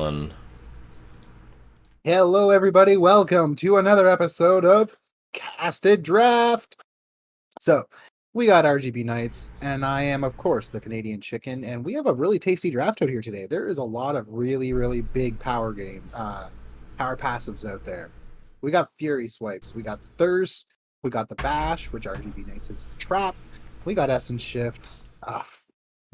everyone. Hello, everybody. Welcome to another episode of Casted Draft. So, we got RGB Knights, and I am, of course, the Canadian Chicken, and we have a really tasty draft out here today. There is a lot of really big power passives out there. We got Fury Swipes, we got Thirst, we got the Bash, which RGB Knights is a trap. We got Essence Shift,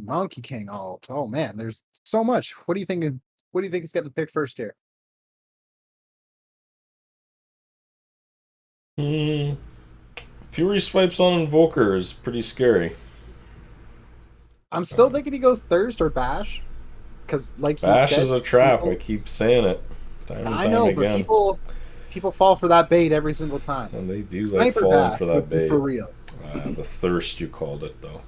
Monkey King alt. Oh man, there's so much. What do you think? What do you think is getting picked first here? Fury swipes on Invoker is pretty scary. I'm still thinking he goes Thirst or Bash, because like you Bash is said, a trap. I people. keep saying it time and I time know, but again. people fall for that bait every single time. And they do like Sniper falling Bash for that would be bait. for real. The thirst you called it, though.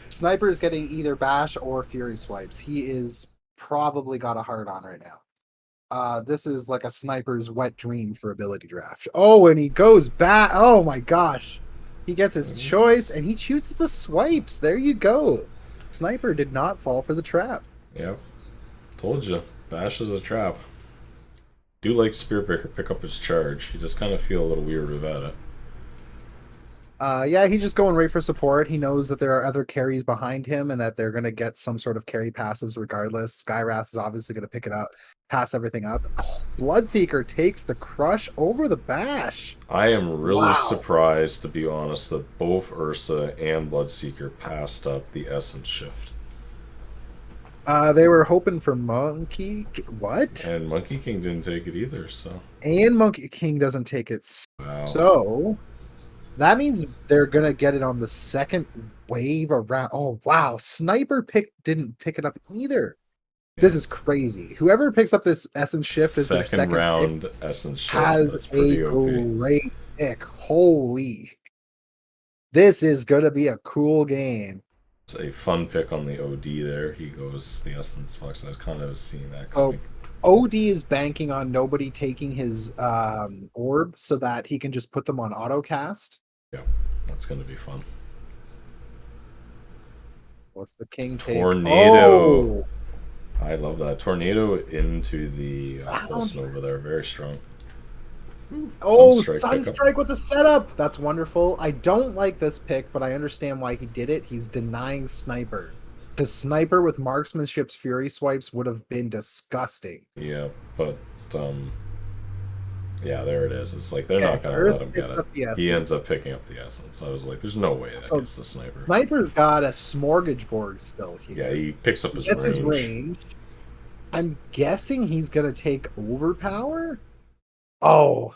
Sniper is getting either Bash or Fury Swipes. He is probably got a hard on right now. This is like a sniper's wet dream for ability draft. Oh, and he goes back. Oh my gosh. He gets his choice and he chooses the swipes. There you go. Sniper did not fall for the trap. Yep. Told you. Bash is a trap. Do like Spearpicker pick up his charge. You just kind of feel a little weird about it. Yeah, he's just going right for support. He knows that there are other carries behind him and that they're going to get some sort of carry passives regardless. Skywrath is obviously going to pick it up, pass everything up. Oh, Bloodseeker takes the crush over the Bash. I am really Wow. surprised, to be honest, that both Ursa and Bloodseeker passed up the Essence Shift. They were hoping for Monkey. What? And Monkey King didn't take it either, so. And Monkey King doesn't take it. Wow. So that means they're going to get it on the second wave around. Oh, wow. Sniper didn't pick it up either. This is crazy. Whoever picks up this Essence Shift as their second round pick Essence Shift has a great pick. Holy. This is going to be a cool game. It's a fun pick on the OD there. He goes the Essence Fox. I kind of seen that coming. OD is banking on nobody taking his orb so that he can just put them on autocast. Yeah, that's going to be fun. What's the king take? Tornado. Oh! I love that. Tornado into the Pulse Nova there. Very strong. Oh, Sunstrike with the setup. That's wonderful. I don't like this pick, but I understand why he did it. He's denying Sniper. The Sniper with Marksmanship's Fury Swipes would have been disgusting. Yeah, but yeah, there it is. It's like they're not going to let him get it. He ends up picking up the Essence. I was like, there's no way that gets the Sniper. Sniper's got a smorgasbord still here. Yeah, he picks up his range. His range. I'm guessing he's going to take Overpower. Oh,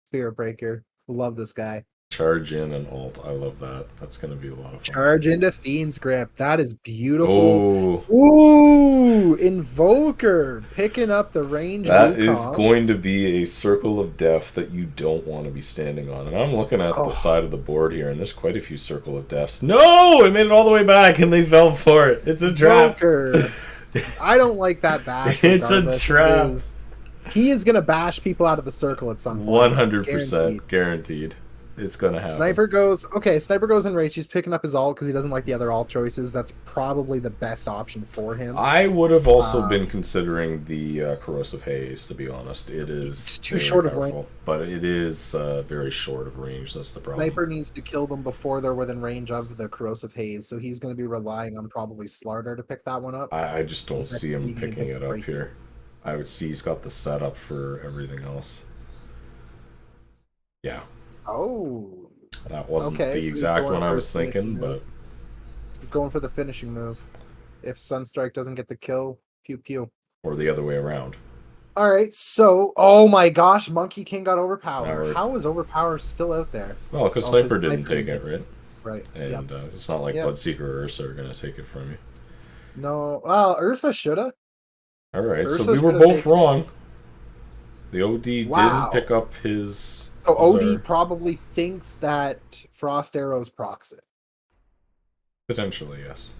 Spirit Breaker. Love this guy. Charge in and ult. I love that. That's going to be a lot of fun. Charge into Fiend's Grip. That is beautiful. Oh. Ooh, Invoker picking up the range. That is going to be a circle of death that you don't want to be standing on. And I'm looking at the side of the board here, and there's quite a few circle of deaths. No! It made it all the way back, and they fell for it. It's a trap. I don't like that bash. It's a trap. He is going to bash people out of the circle at some point. 100% guaranteed. It's going to happen. Sniper goes in rage. He's picking up his ult because he doesn't like the other ult choices. That's probably the best option for him. I would have also been considering the Corrosive Haze, to be honest. It is too short of range. But it is very short of range. That's the problem. Sniper needs to kill them before they're within range of the Corrosive Haze, so he's going to be relying on probably Slardar to pick that one up. I just don't see him picking it up here. I would see he's got the setup for everything else. Yeah. Oh. That wasn't the exact one I was thinking, but... He's going for the finishing move. If Sunstrike doesn't get the kill, pew pew. Or the other way around. Alright, so... Oh my gosh, Monkey King got Overpower. How is Overpower still out there? Well, because Sniper didn't take it, right? Right. And it's not like Bloodseeker or Ursa are going to take it from you. No. Well, Ursa shoulda. Alright, so we were both wrong. The OD didn't pick up his... So OD probably thinks that Frost Arrows procs it. Potentially, yes.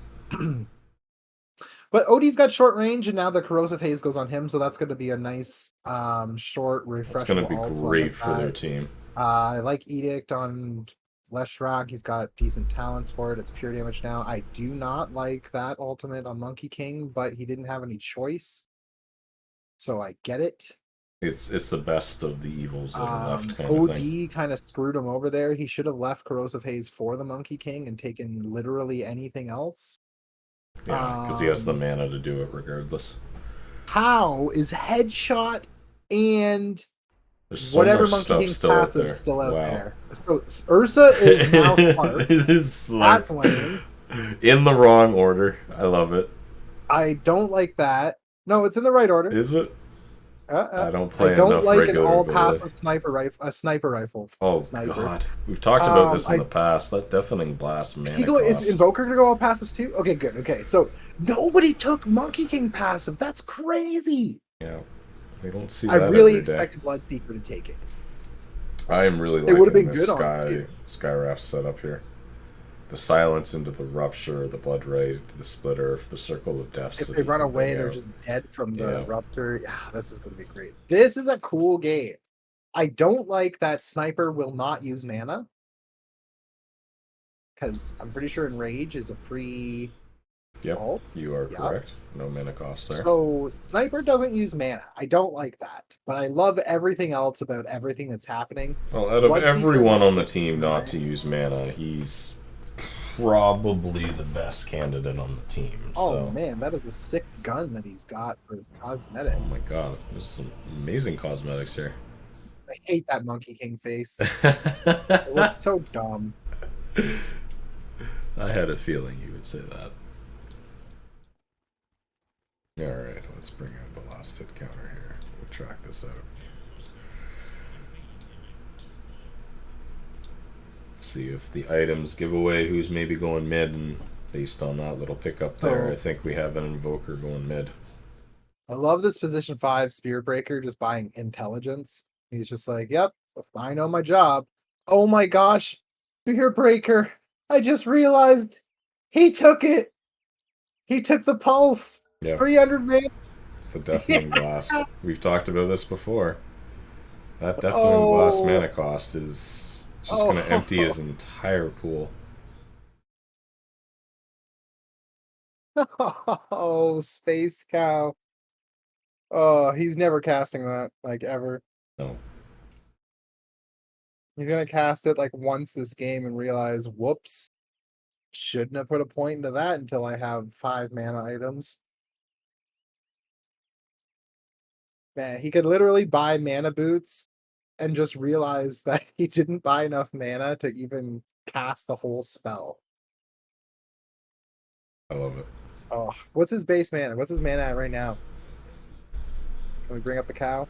But OD's got short range, and now the Corrosive Haze goes on him, so that's going to be a nice short refresh. It's going to be great for their team. I like Edict on Leshrac. He's got decent talents for it. It's pure damage now. I do not like that ultimate on Monkey King, but he didn't have any choice. so I get it. It's the best of the evils that are left, kind of thing. OD kind of screwed him over there. He should have left Corrosive Haze for the Monkey King and taken literally anything else. Yeah, because he has the mana to do it regardless. How is Headshot and There's so whatever much Monkey stuff King's still out passive there. still out Wow. there? So Ursa is now smart. That's lame. In the wrong order. I love it. I don't like that. No, it's in the right order. Is it? I don't play I don't enough like regular an all ability. passive sniper rifle. A sniper rifle. Oh Sniper. God, we've talked about this in the past. That deafening blast, man. Is Invoker gonna go all passives too? Okay, good. Okay, so nobody took Monkey King passive. That's crazy. Yeah, we don't see I that really every day. expected Bloodseeker to take it. I am really It would have liking been this good on it, too. Skyraft setup here. The silence into the rupture, the blood raid, the splitter, the circle of deaths. If that they you run can away, bring they're out. just dead from the Yeah. rupture. Yeah, this is going to be great. This is a cool game. I don't like that Sniper will not use mana. Because I'm pretty sure Enrage is a free Yep, alt. you are correct. No mana cost there. So Sniper doesn't use mana. I don't like that. But I love everything else about everything that's happening. Well, out of Bloodseeker- everyone on the team not Right. to use mana, he's probably the best candidate on the team. Oh man, that is a sick gun that he's got for his cosmetic. Oh my god, there's some amazing cosmetics here. I hate that Monkey King face. It looks so dumb. I had a feeling you would say that. Alright, let's bring out the last hit counter here. We'll track this out. See if the items give away who's maybe going mid, and based on that little pickup there, I think we have an Invoker going mid. I love this position 5 Spear Breaker just buying intelligence. He's just like, yep, I know my job. Oh my gosh, Spear Breaker. I just realized he took it. He took the pulse. Yeah. 300 mana. The Deafening Blast. We've talked about this before. That Deafening Blast mana cost is just going to empty his entire pool. Oh, Space Cow. Oh, he's never casting that, like, ever. No. He's gonna cast it like once this game and realize, whoops, shouldn't have put a point into that until I have 5 mana items. Man, he could literally buy mana boots and just realize that he didn't buy enough mana to even cast the whole spell. I love it. Oh, what's his base mana? What's his mana at right now? Can we bring up the cow?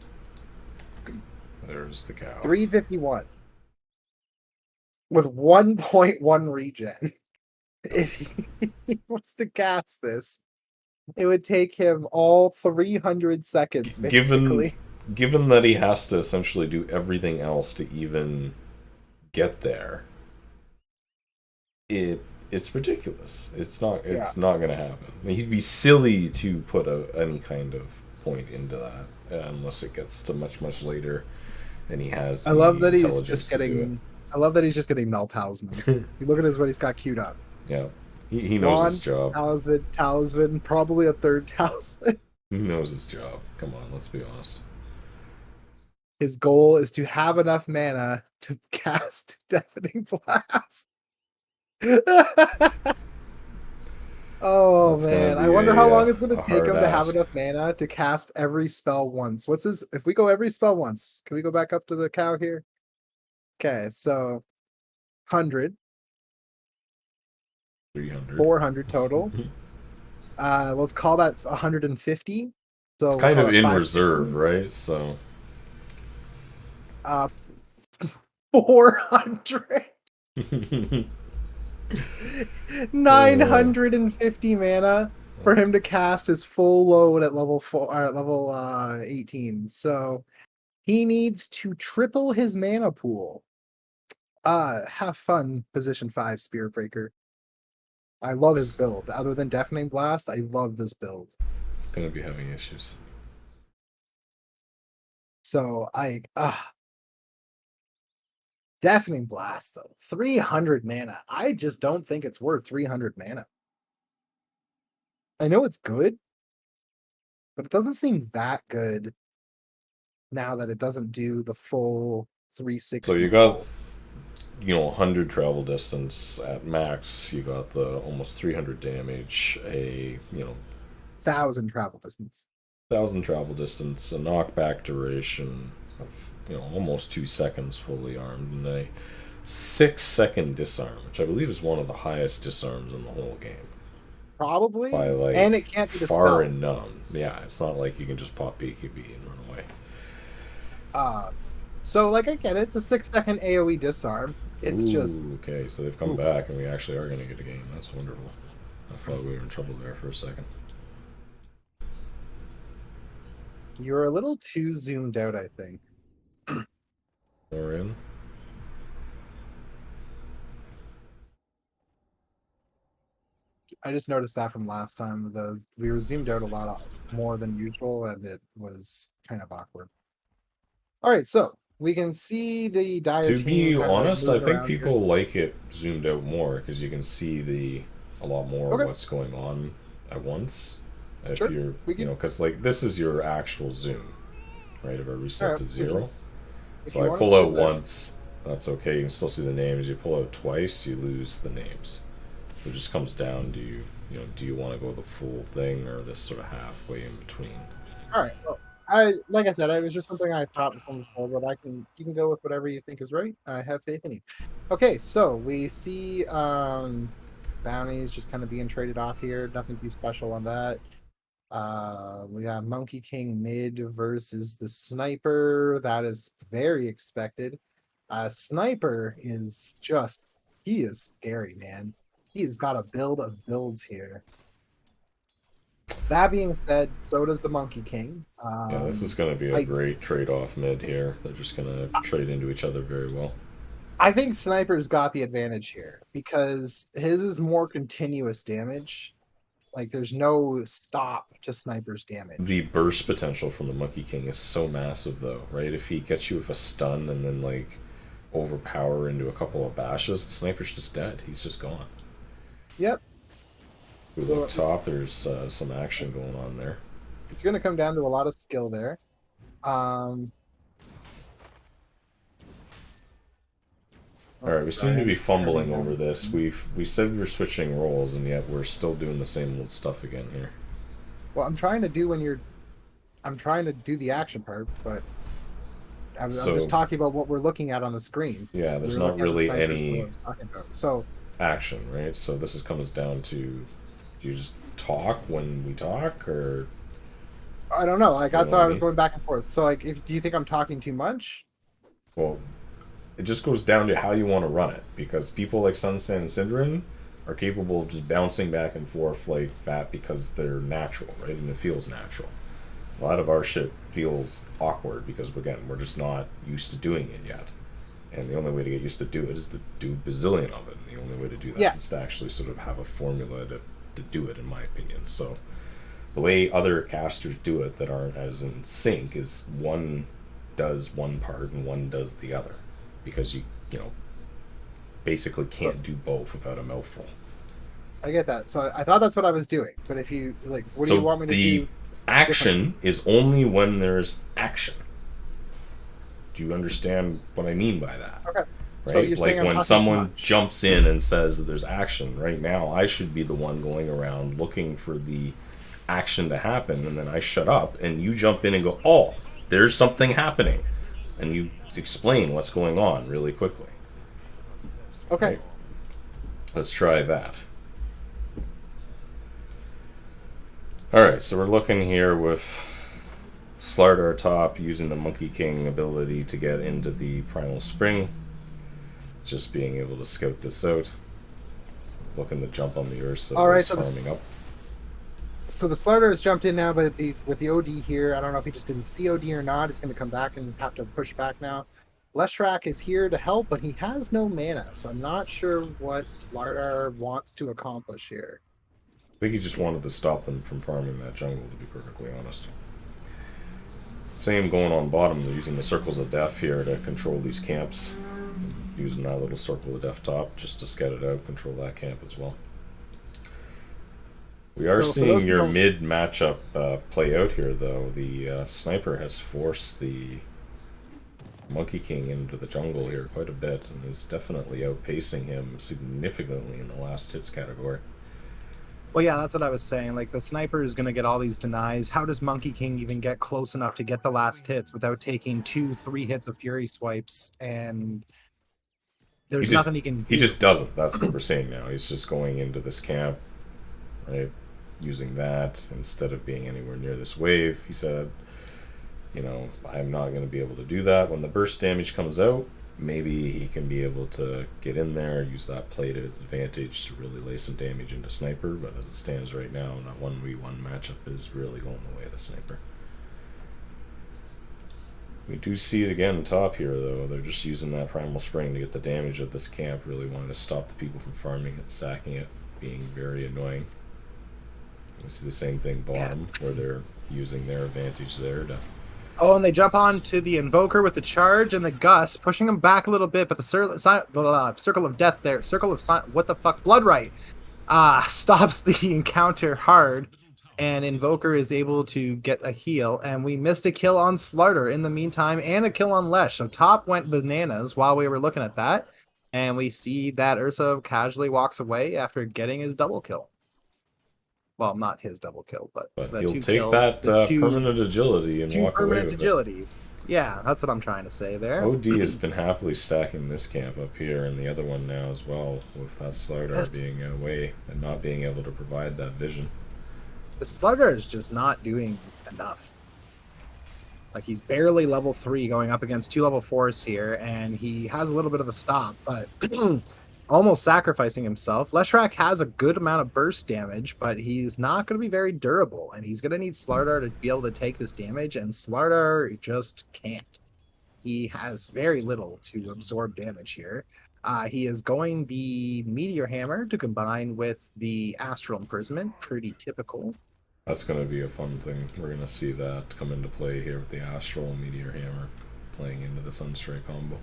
There's the cow. 351. With 1.1 regen. If he wants to cast this, it would take him all 300 seconds, basically. Given that he has to essentially do everything else to even get there, it's ridiculous. It's not going to happen. I mean, he'd be silly to put any kind of point into that unless it gets to much later, and he has. I love that he's just getting. I love that he's just getting melt talismans. You look at what he's got queued up. Yeah, he knows his job. Talisman, probably a third talisman. He knows his job. Come on, let's be honest. His goal is to have enough mana to cast Deafening Blast. Oh man, I wonder how long it's going to take him to have enough mana to cast every spell once. What's his? If we go every spell once, can we go back up to the cow here? Okay, so 100, 300, 400 total. Let's call that 150. So it's kind of in reserve, right? So 400. 950 mana for him to cast his full load at level 4 or at level 18. So he needs to triple his mana pool. Have fun, position 5 Spear Breaker. I love his build. Other than Deafening Blast, I love this build. It's gonna be having issues. So Deafening Blast though, 300 mana. I just don't think it's worth 300 mana. I know it's good, but it doesn't seem that good now that it doesn't do the full 360. So you got, 100 travel distance at max. You got the almost 300 damage, 1,000 travel distance. 1,000 travel distance, a knockback duration of, almost 2 seconds fully armed, and a 6-second disarm, which I believe is one of the highest disarms in the whole game. Probably. By like and it can't be dispelled. far and none. Yeah, it's not like you can just pop BKB and run away. So like I get it, it's a 6-second AoE disarm. It's just okay. So they've come back, and we actually are going to get a game. That's wonderful. I thought we were in trouble there for a second. You're a little too zoomed out, I think. More in. I just noticed that from last time. We were zoomed out a lot more than usual, and it was kind of awkward. All right, so we can see the Dire To team be kind of honest, I moving think around people here. like it zoomed out more because you can see a lot more Okay. of what's going on at once. If Sure, you're, we can- because like this is your actual zoom, right? If I reset Alright, to if you- 0, if so you I wanna pull put out that- once, that's okay. You can still see the names. You pull out twice, you lose the names. So it just comes down to do you want to go the full thing or this sort of halfway in between? All right. Well, like I said, it was just something I thought before, but you can go with whatever you think is right. I have faith in you. Okay, so we see bounties just kind of being traded off here. Nothing too special on that. We got Monkey King mid versus the Sniper. That is very expected. Sniper is he is scary, man. He's got a build of builds here. That being said, so does the Monkey King. Yeah, this is going to be a great trade-off mid here. They're just going to trade into each other very well. I think Sniper's got the advantage here because his is more continuous damage. Like there's no stop to Sniper's damage. The burst potential from the Monkey King is so massive, though, right? If he gets you with a stun and then like overpower into a couple of bashes, the Sniper's just dead. He's just gone. Yep. We look top. There's some action going on there. It's going to come down to a lot of skill there. All right, we seem to be fumbling over this. We said we were switching roles, and yet we're still doing the same old stuff again here. Well, I'm trying to do the action part, but I'm just talking about what we're looking at on the screen. Yeah, there's not really any so action, right? So this comes down to, do you just talk when we talk, or I don't know. Like that's why I was going back and forth. So like, do you think I'm talking too much? Well, it just goes down to how you want to run it, because people like Sunspan and Synderen are capable of just bouncing back and forth like that because they're natural, right? And it feels natural. A lot of our shit feels awkward because, again, we're just not used to doing it yet. And the only way to get used to do it is to do a bazillion of it. And the only way to do that is to actually sort of have a formula to do it, in my opinion. So the way other casters do it that aren't as in sync is one does one part and one does the other. Because you basically can't do both without a mouthful. I get that. So I thought that's what I was doing. But if you like, what do you want me to do? The action is only when there's action. Do you understand what I mean by that? Okay. Right? So you're like saying when someone jumps in and says that there's action, right now I should be the one going around looking for the action to happen, and then I shut up and you jump in and go, oh, there's something happening. And you explain what's going on really quickly. Okay. Right? Let's try that. Alright, so we're looking here with Slardar top using the Monkey King ability to get into the Primal Spring. Just being able to scout this out. Looking to jump on the Ursa. Alright, so farming up. So the Slardar has jumped in now, but with the OD here, I don't know if he just didn't see OD or not. It's going to come back and have to push back now. Leshrac is here to help, but he has no mana, so I'm not sure what Slardar wants to accomplish here. I think he just wanted to stop them from farming that jungle, to be perfectly honest. Same going on bottom. They're using the Circles of Death here to control these camps. Using that little Circle of Death top just to scout it out, control that camp as well. We are So for those seeing who your don't, mid matchup play out here, though. The sniper has forced the Monkey King into the jungle here quite a bit, and is definitely outpacing him significantly in the last hits category. well, yeah, that's what I was saying. Like the sniper is going to get all these denies. How does Monkey King even get close enough to get the last hits without taking 2, 3 hits of Fury swipes? And He there's just nothing he can he do. just doesn't. That's what we're seeing now. He's just going into this camp, right? Using that instead of being anywhere near this wave. He said, I'm not going to be able to do that. When the burst damage comes out, maybe he can be able to get in there, use that play to his advantage to really lay some damage into Sniper. But as it stands right now, that 1v1 matchup is really going the way of the Sniper. We do see it again top here, though. They're just using that Primal Spring to get the damage of this camp, really wanting to stop the people from farming it, stacking it, being very annoying. We see the same thing bottom, where they're using their advantage there to... Oh, and they jump on to the Invoker with the charge and the Gust, pushing him back a little bit, but the Circle of Death there, what the fuck, Bloodright, stops the encounter hard, and Invoker is able to get a heal, and we missed a kill on Slarter in the meantime, and a kill on Lesh, so top went bananas while we were looking at that, and we see that Ursa casually walks away after getting his double kill. Well, not his double kill, but the he'll two take kills, that permanent agility and walk away with agility. it. Yeah, that's what I'm trying to say there. OD has been happily stacking this camp up here and the other one now as well, with that Slardar being away and not being able to provide that vision. The Slugger is just not doing enough. Like, he's barely level 3 going up against 2 level 4s here, and he has a little bit of a stop, but almost sacrificing himself. Leshrac has a good amount of burst damage, but he's not going to be very durable, and he's going to need Slardar to be able to take this damage, and Slardar just can't. He has very little to absorb damage here. He is going the Meteor Hammer to combine with the Astral Imprisonment, pretty typical. That's going to be a fun thing. We're going to see that come into play here with the Astral Meteor Hammer playing into the Sunstrike combo.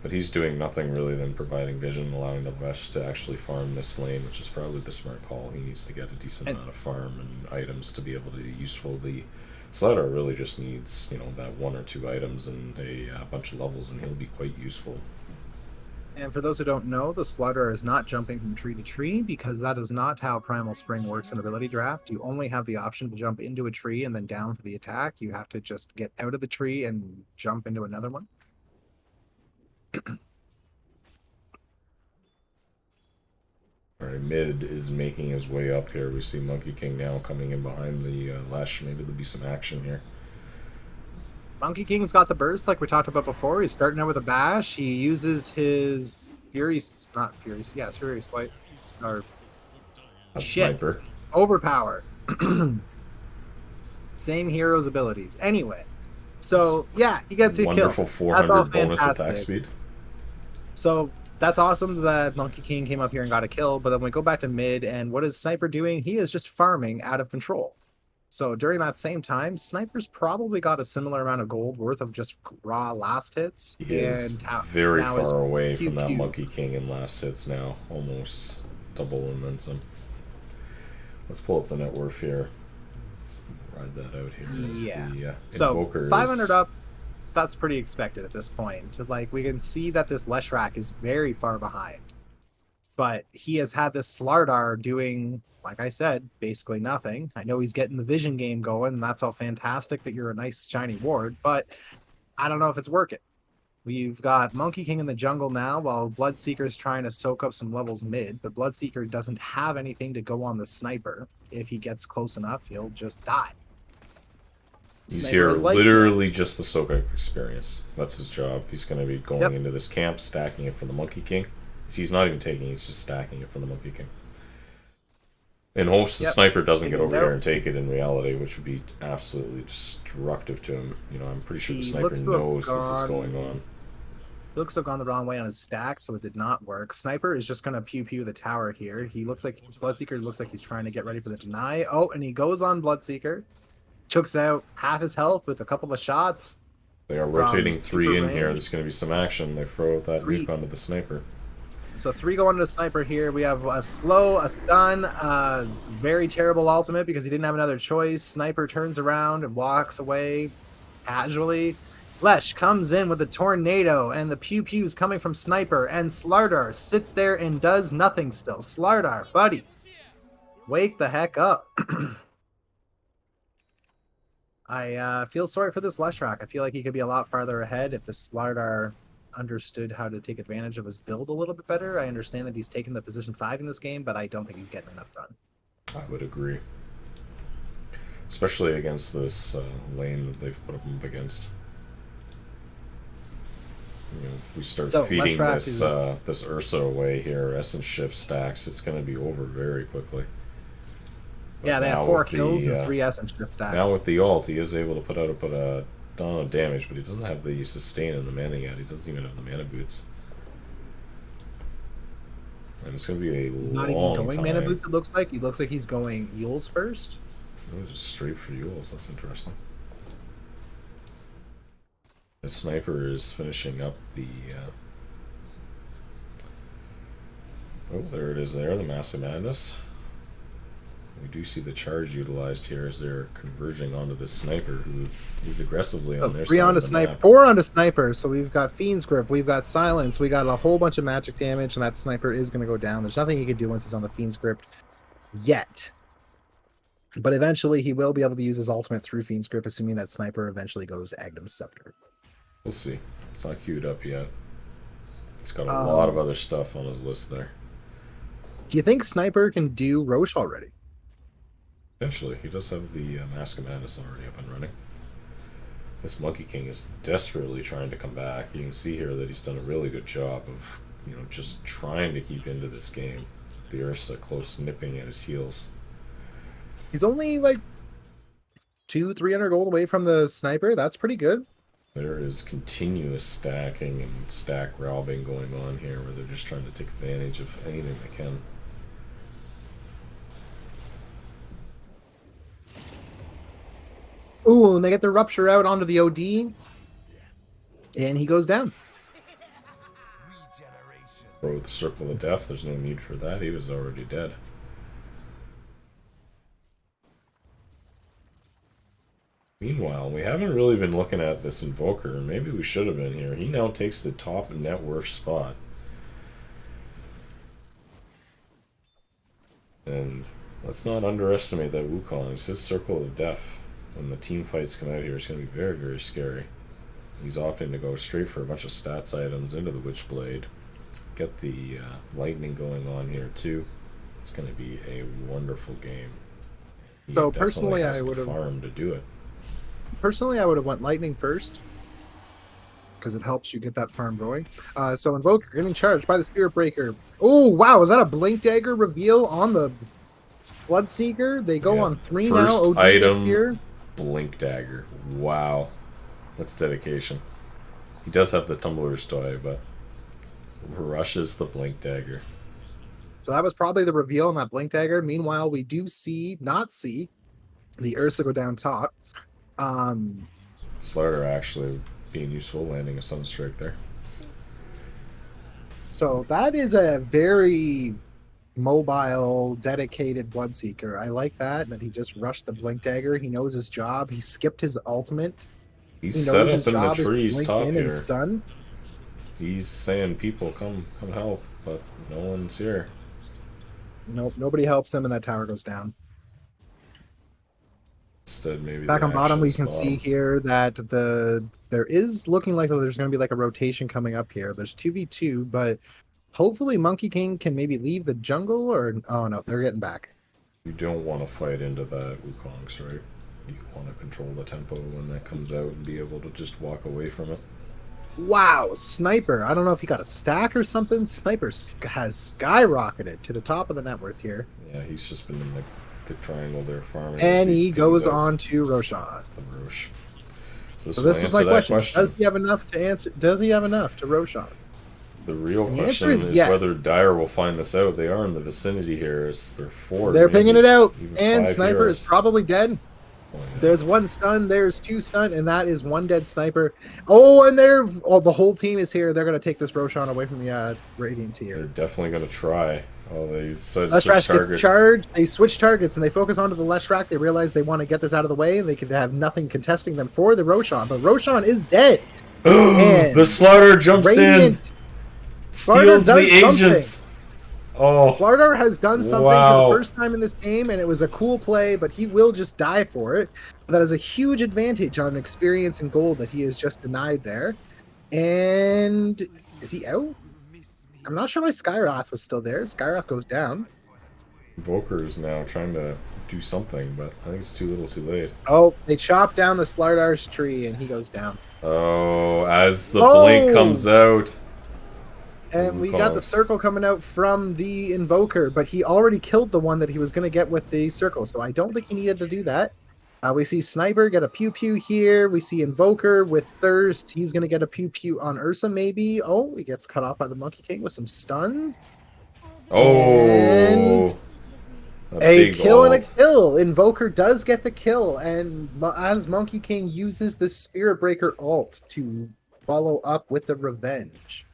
But he's doing nothing really than providing vision, allowing the West to actually farm this lane, which is probably the smart call. He needs to get a decent amount of farm and items to be able to be useful. The Slider really just needs, that 1 or 2 items and a bunch of levels, and he'll be quite useful. And for those who don't know, the Slugger is not jumping from tree to tree, because that is not how Primal Spring works in Ability Draft. You only have the option to jump into a tree and then down for the attack. You have to just get out of the tree and jump into another one. Alright, mid is making his way up here. We see Monkey King now coming in behind the Lesh. Maybe there'll be some action here. Monkey King's got the burst like we talked about before. He's starting out with a bash. He uses his Fury Swipe. Or Sniper. Overpower. Same hero's abilities. Anyway. So, yeah, he gets a kill. Wonderful 400 bonus attack speed. So, that's awesome that Monkey King came up here and got a kill, but then we go back to mid, and what is Sniper doing? He is just farming out of control. So during that same time, Sniper's probably got a similar amount of gold worth of just raw last hits. He is very far away from that Monkey King in last hits now. Almost double and then some. Let's pull up the net worth here. Let's ride that out here. Yeah. So 500 up, that's pretty expected at this point. Like, we can see that this Leshrac is very far behind. But he has had this Slardar doing, like I said, basically nothing. I know he's getting the vision game going, and that's all fantastic that you're a nice shiny ward, but I don't know if it's working. We've got Monkey King in the jungle now, while Bloodseeker's trying to soak up some levels mid, but Bloodseeker doesn't have anything to go on the Sniper. If he gets close enough, he'll just die. He's here literally just the soak up experience. That's his job. He's going to be going into this camp, stacking it for the Monkey King. He's not even taking it, he's just stacking it for the Monkey King. In hopes the Sniper doesn't get over here and take it in reality, which would be absolutely destructive to him. I'm pretty sure the Sniper knows this is going on. He looks to have gone the wrong way on his stack, so it did not work. Sniper is just going to pew-pew the tower here. He looks like Bloodseeker looks like he's trying to get ready for the deny. Oh, and he goes on Bloodseeker. Chooks out half his health with a couple of shots. They are rotating 3 in here. There's going to be some action. They throw out that nuke onto the Sniper. So 3 going to Sniper here. We have a slow, a stun, very terrible ultimate because he didn't have another choice. Sniper turns around and walks away casually. Lesh comes in with a tornado, and the pew pews coming from Sniper, and Slardar sits there and does nothing still. Slardar, buddy, wake the heck up. I feel sorry for this Leshrac. I feel like he could be a lot farther ahead if the Slardar understood how to take advantage of his build a little bit better. I understand that he's taken the position 5 in this game, but I don't think he's getting enough done. I would agree. Especially against this lane that they've put him up against. You know, if we start feeding this this Ursa away here, Essence Shift stacks, it's going to be over very quickly. But yeah, they have 4 kills and 3 Essence Shift stacks. Now with the ult, he is able to put a ton of damage, but he doesn't have the sustain and the mana yet. He doesn't even have the mana boots. And it's going to be a he's long not even going time. mana boots, it looks like. He looks like he's going Eels first. Oh, just straight for Eels. That's interesting. The Sniper is finishing up the... Oh, there it is there, the Massive Madness. We do see the charge utilized here as they're converging onto the Sniper, who is aggressively on their 3 side onto of the Sniper, map. 4 onto Sniper. So we've got Fiend's Grip, we've got Silence, we got a whole bunch of magic damage, and that Sniper is going to go down. There's nothing he can do once he's on the Fiend's Grip yet. But eventually he will be able to use his ultimate through Fiend's Grip, assuming that Sniper eventually goes Agham's Scepter. We'll see. It's not queued up yet. It's got a lot of other stuff on his list there. Do you think Sniper can do Roche already? Eventually, he does have the Mask of Madness already up and running. This Monkey King is desperately trying to come back. You can see here that he's done a really good job of, you know, just trying to keep into this game. The Ursa close nipping at his heels. He's only like 200-300 gold away from the Sniper. That's pretty good. There is continuous stacking and stack robbing going on here where they're just trying to take advantage of anything they can. Ooh, and they get the Rupture out onto the OD. And he goes down. Throw the Circle of Death, there's no need for that. He was already dead. Meanwhile, we haven't really been looking at this Invoker. Maybe we should have been here. He now takes the top net worth spot. And let's not underestimate that Wukong. It's his Circle of Death. When the team fights come out here, it's going to be very, very scary. He's opting to go straight for a bunch of stats items into the Witchblade. Get the lightning going on here too. It's going to be a wonderful game. He so personally, has I would have farm to do it. Personally, I would have went lightning first because it helps you get that farm going. So Invoker getting charged by the Spirit Breaker. Oh wow, is that a Blink Dagger reveal on the Bloodseeker? They go on 3 now. First OD item here. Blink Dagger. Wow. That's dedication. He does have the Tumbler's Toy, but rushes the Blink Dagger. So that was probably the reveal on that Blink Dagger. Meanwhile, we do not see the Ursa go down top. Slardar actually being useful, landing a Sunstrike there. So that is a very mobile, dedicated Bloodseeker. I like that he just rushed the Blink Dagger. He knows his job. He skipped his ultimate. He's set up in the trees top here. It's done. He's saying, people, come help, but no one's here. Nope, nobody helps him, and that tower goes down. Instead, maybe back on bottom, we can see here that there is looking like there's going to be like a rotation coming up here. There's 2v2, but hopefully Monkey King can maybe leave the jungle, or oh no, they're getting back. You don't want to fight into that Wukong's, right? You want to control the tempo when that comes out and be able to just walk away from it. Wow, Sniper. I don't know if he got a stack or something. Sniper has skyrocketed to the top of the net worth here. Yeah, he's just been in the triangle there farming. And he goes on to Roshan. The Roche. So this is my question. Does he have enough to answer? Does he have enough to Roshan? The real question is yes. Whether Dire will find this out. They are in the vicinity here. They're 4. They're pinging it out. And Sniper is probably dead. Oh, yeah. There's one stun, there's two stun, and that is one dead sniper. Oh, and the whole team is here. They're gonna take this Roshan away from the Radiant They're tier. definitely going to try. Oh, they switch Leshrac targets. gets charged. They switch targets and they focus onto the Leshrac. They realize they want to get this out of the way. They could have nothing contesting them for the Roshan, but Roshan is dead. The Slardar jumps in, steals the agents. Oh, Slardar has done something wow. for the first time in this game, and it was a cool play, but he will just die for it. That is a huge advantage on experience and gold that he has just denied there. And is he out? I'm not sure why Skyrath was still there. Skyrath goes down. Invoker is now trying to do something, but I think it's too little too late. Oh, they chop down the Slardar's tree, and he goes down. Oh, as the blink comes out. And we got the circle coming out from the Invoker, but he already killed the one that he was going to get with the circle, so I don't think he needed to do that. We see Sniper get a pew-pew here. We see Invoker with Thirst. He's going to get a pew-pew on Ursa, maybe. Oh, he gets cut off by the Monkey King with some stuns. Oh, a kill and a kill. Invoker does get the kill, and as Monkey King uses the Spirit Breaker ult to follow up with the revenge.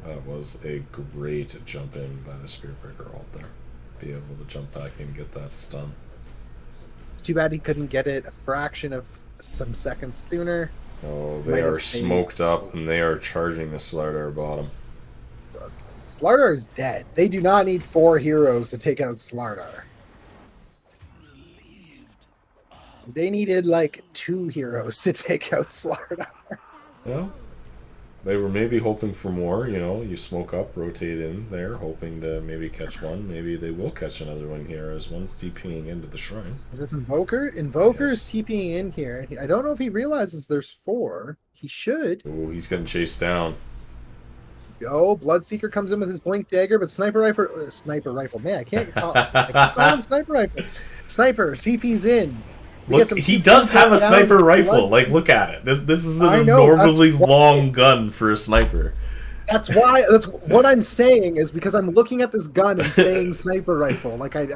That was a great jump in by the Spirit Breaker ult there. Be able to jump back and get that stun. Too bad he couldn't get it a fraction of some seconds sooner. Oh, they are smoked up and they are charging the Slardar bottom. Slardar is dead. They do not need 4 heroes to take out Slardar. They needed like 2 heroes to take out Slardar. Well, they were maybe hoping for more, you know, you smoke up, rotate in there, hoping to maybe catch one. Maybe they will catch another one here as one's TPing into the shrine. Is this Invoker? Invoker's TPing in here. I don't know if he realizes there's 4. He should. Oh, he's getting chased down. Oh, Bloodseeker comes in with his blink dagger, but sniper rifle. Man, I can't call him sniper rifle. Sniper TP's in. Look, he does have a sniper rifle. Like, look at it. This is an abnormally long gun for a sniper. That's why. That's what I'm saying is because I'm looking at this gun and saying sniper rifle. Like I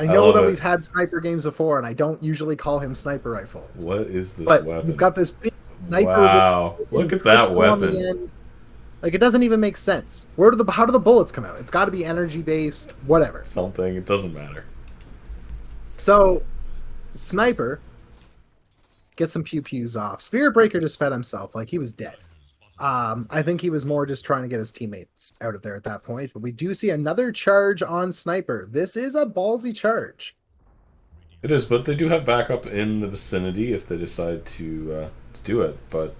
know that we've had sniper games before, and I don't usually call him sniper rifle. What is this weapon? He's got this big sniper. Wow! Look at that weapon. Like, it doesn't even make sense. How do the bullets come out? It's got to be energy based, whatever. Something. It doesn't matter. So, Sniper gets some pew-pews off. Spirit Breaker just fed himself. Like, he was dead. I think he was more just trying to get his teammates out of there at that point. But we do see another charge on Sniper. This is a ballsy charge. It is, but they do have backup in the vicinity if they decide to do it. But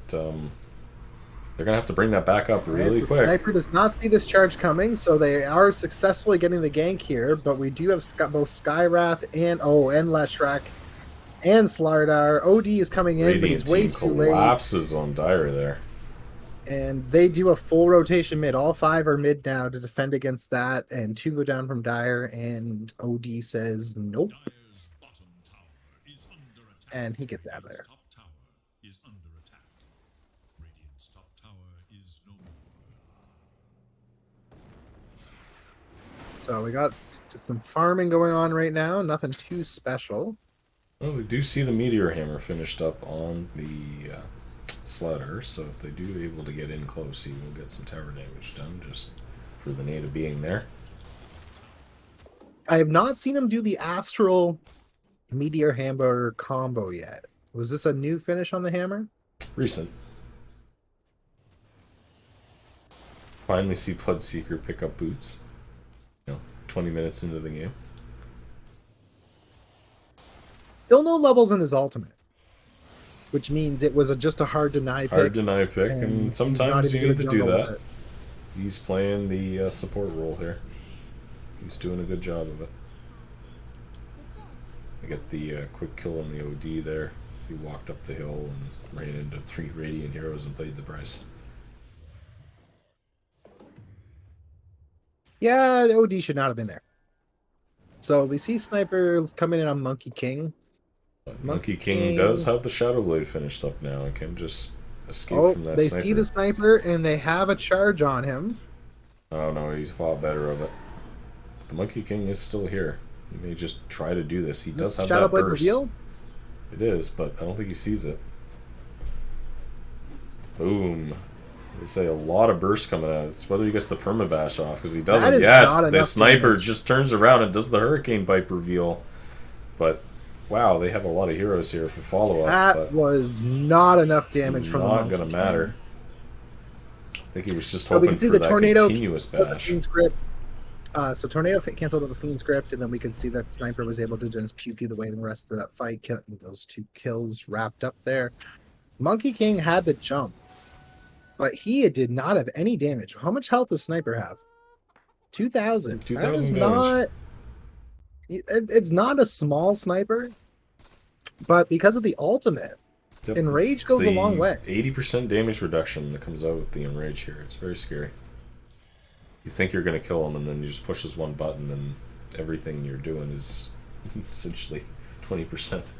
they're going to have to bring that back up really quick. Sniper does not see this charge coming, so they are successfully getting the gank here. But we do have both Skyrath and Leshrac and Slardar. OD is coming in, but he's way too late. Collapses on Dire there. And they do a full rotation mid. All 5 are mid now to defend against that. And 2 go down from Dire, and OD says nope. And he gets out of there. So we got just some farming going on right now. Nothing too special. Well, we do see the Meteor Hammer finished up on the Slardar, so if they do able to get in close, he will get some tower damage done just for the native being there. I have not seen him do the Astral Meteor Hammer combo yet. Was this a new finish on the hammer? Recent. Finally see Bloodseeker pick up boots. 20 minutes into the game. Still no levels in his ultimate, which means it was just a hard deny pick. Hard deny pick, and sometimes you need to do that. He's playing the support role here. He's doing a good job of it. I get the quick kill on the OD there. He walked up the hill and ran into 3 Radiant heroes and played the price. Yeah, OD should not have been there. So we see Sniper coming in on Monkey King. Monkey King does have the Shadow Blade finished up now. I can just escape from that They sniper. see the Sniper and they have a charge on him. Oh no, he's fought better of it. But the Monkey King is still here. He may just try to do this. He does have Shadow that Blade burst. reveal? It is, but I don't think he sees it. Boom. They say a lot of bursts coming out. It's whether he gets the permabash off, because he doesn't. Yes, the sniper just turns around and does the hurricane pipe reveal. But wow, they have a lot of heroes here for follow up. That was not enough damage from the Not gonna matter. I think he was just hoping for that continuous bash. So Tornado canceled out the Fiend script, and then we could see that Sniper was able to just pew the way the rest of that fight. Those 2 kills wrapped up there. Monkey King had the jump, but he did not have any damage. How much health does Sniper have? 2,000. 2,000 damage. It's not a small sniper, but because of the ultimate, Enrage goes a long way. 80% damage reduction that comes out with the Enrage here. It's very scary. You think you're going to kill him, and then you just push this one button, and everything you're doing is essentially 20%.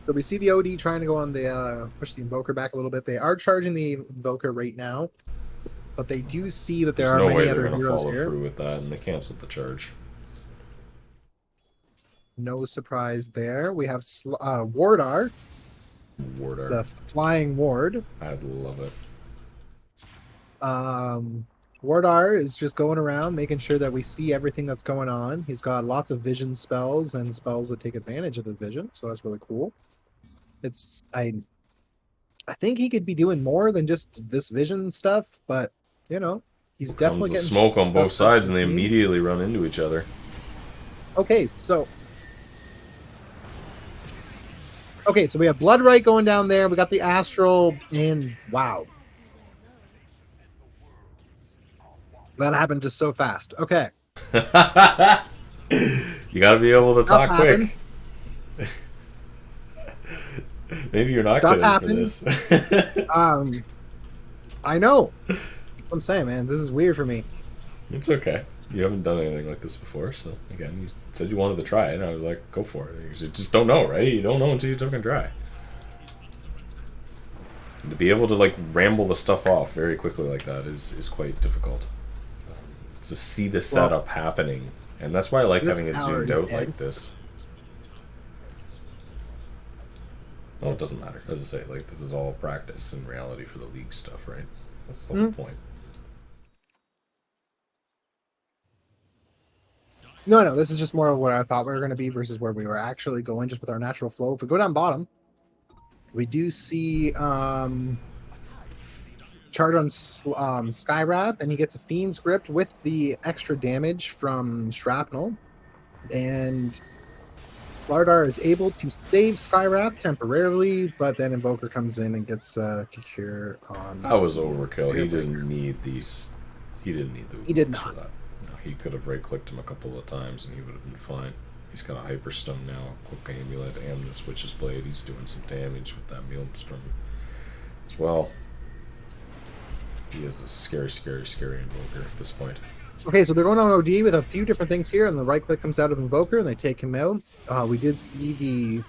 So we see the OD trying to go on the push the Invoker back a little bit. They are charging the Invoker right now, but they do see that there are many other heroes here. Follow through with that, and they canceled the charge. No surprise there. We have Wardar. Wardar. The flying ward. I love it. Wardar is just going around making sure that we see everything that's going on. He's got lots of vision spells and spells that take advantage of the vision, so that's really cool. I think he could be doing more than just this vision stuff, but you know, he's definitely getting smoke on both sides, and they immediately run into each other. Okay, so we have Bloodright going down there. We got the Astral, and wow. That happened just so fast. Okay. You gotta be able to talk quick. Maybe you're not good for this. I know. I'm saying, man, this is weird for me. It's okay. You haven't done anything like this before, so again, you said you wanted to try it, and I was like, go for it. You just don't know, right? You don't know until you fucking try. And to be able to like ramble the stuff off very quickly like that is quite difficult. To see the setup happening, and that's why I like having it zoomed out like this. Oh, it doesn't matter. As I say, like this is all practice in reality for the league stuff, right? That's the whole point. No, this is just more of what I thought we were going to be versus where we were actually going, just with our natural flow. If we go down bottom, we do see charge on Skywrath, and he gets a Fiend's Grip with the extra damage from Shrapnel. And Slardar is able to save Skywrath temporarily, but then Invoker comes in and gets a cure on... That was overkill. He didn't need these... He didn't need the... He did not. For that. No, he could have right-clicked him a couple of times and he would have been fine. He's got a Hyperstone now, a Quick Amulet, and the Witch's Blade. He's doing some damage with that Maelstrom as well. He is a scary, scary, scary Invoker at this point. Okay, so they're going on OD with a few different things here, and the right click comes out of Invoker, and they take him out. We did see the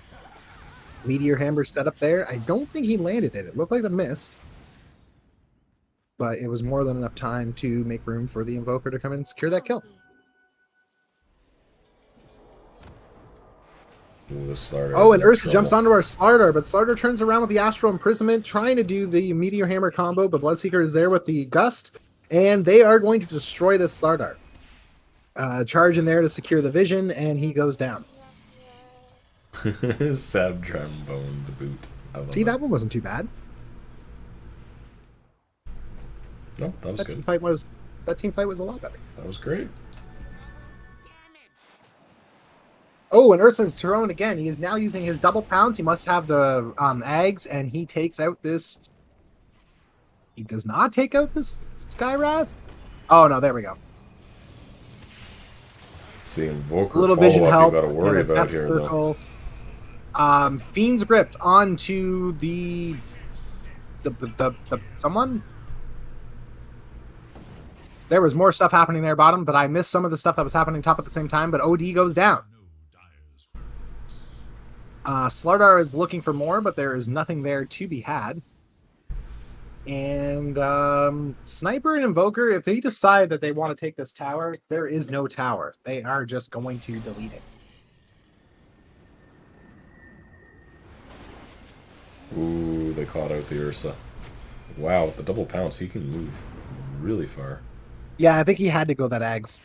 Meteor Hammer set up there. I don't think he landed it. It looked like the missed, but it was more than enough time to make room for the Invoker to come in and secure that kill. Ooh, and Ursa jumps onto our Slardar, but Slardar turns around with the Astral Imprisonment, trying to do the Meteor Hammer combo, but Bloodseeker is there with the Gust, and they are going to destroy this Slardar. Charge in there to secure the vision, and he goes down. Sad trombone to boot. See, that one wasn't too bad. No, that was good. That team fight was a lot better. That was great. Oh, and Ursa's thrown again. He is now using his double pounds. He must have the Ags, and he takes out this... He does not take out this Skywrath? Oh, no, there we go. See, Invoker a little vision help. You gotta worry about here, circle. Though. Fiend's Grip onto the someone? There was more stuff happening there bottom, but I missed some of the stuff that was happening top at the same time, but OD goes down. Slardar is looking for more, but there is nothing there to be had. And Sniper and Invoker, if they decide that they want to take this tower, there is no tower. They are just going to delete it. Ooh, they caught out the Ursa. Wow, with the double pounce, he can move really far. Yeah, I think he had to go that Ags.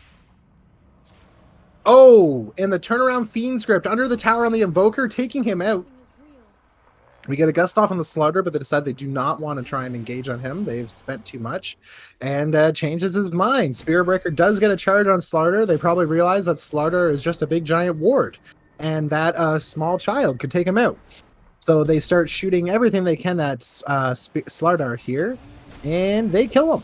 Oh, and the turnaround Fiend script under the tower on the Invoker, taking him out. We get a gust off on the Slaughter, but they decide they do not want to try and engage on him. They've spent too much, and changes his mind. Spirit Breaker does get a charge on Slaughter. They probably realize that Slaughter is just a big giant ward, and that a small child could take him out. So they start shooting everything they can at Slardar here, and they kill him.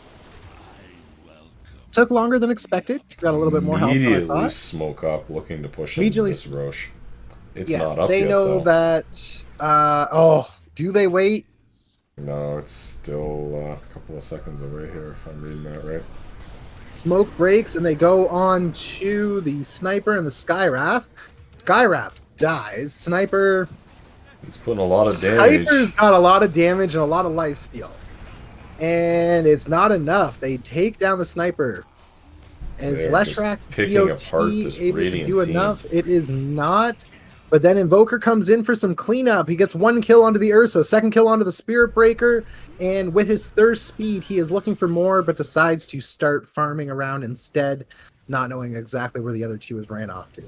Took longer than expected. He's got a little bit more health than I thought. Smoke up, looking to push into this Roche. It's not up yet, They know that... do they wait? No, it's still a couple of seconds away here, if I'm reading that right. Smoke breaks, and they go on to the Sniper and the Skywrath. Skywrath dies. Sniper... He's putting a lot of damage. Sniper's got a lot of damage and a lot of lifesteal. And it's not enough. They take down the Sniper. Is Leshrac BOT able to do enough? It is not. But then Invoker comes in for some cleanup. He gets one kill onto the Ursa, second kill onto the Spirit Breaker, and with his thirst speed, he is looking for more, but decides to start farming around instead, not knowing exactly where the other two has ran off to.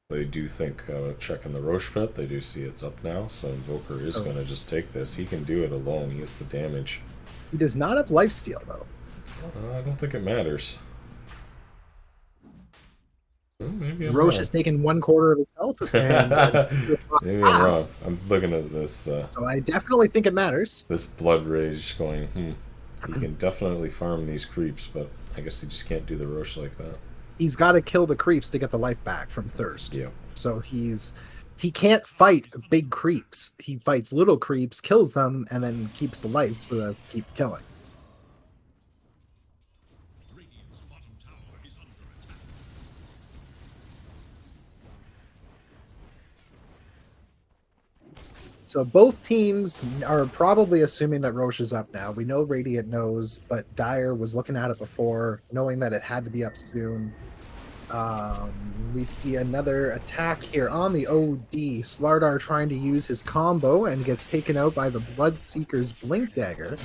They do think checking the Roche pit. They do see it's up now, so Invoker is going to just take this. He can do it alone. He gets the damage. He does not have lifesteal, though. I don't think it matters. Well, maybe I'm Roche wrong. has taken 1/4 of his health. And maybe I'm wrong. I'm looking at this. So I definitely think it matters. This Blood Rage going, he can definitely farm these creeps, but I guess he just can't do the Roche like that. He's got to kill the creeps to get the life back from thirst. Yeah. So he can't fight big creeps. He fights little creeps, kills them, and then keeps the life so they keep killing. So both teams are probably assuming that Roche is up now. We know Radiant knows, but Dire was looking at it before, knowing that it had to be up soon. We see another attack here on the OD. Slardar trying to use his combo and gets taken out by the Bloodseeker's Blink Dagger.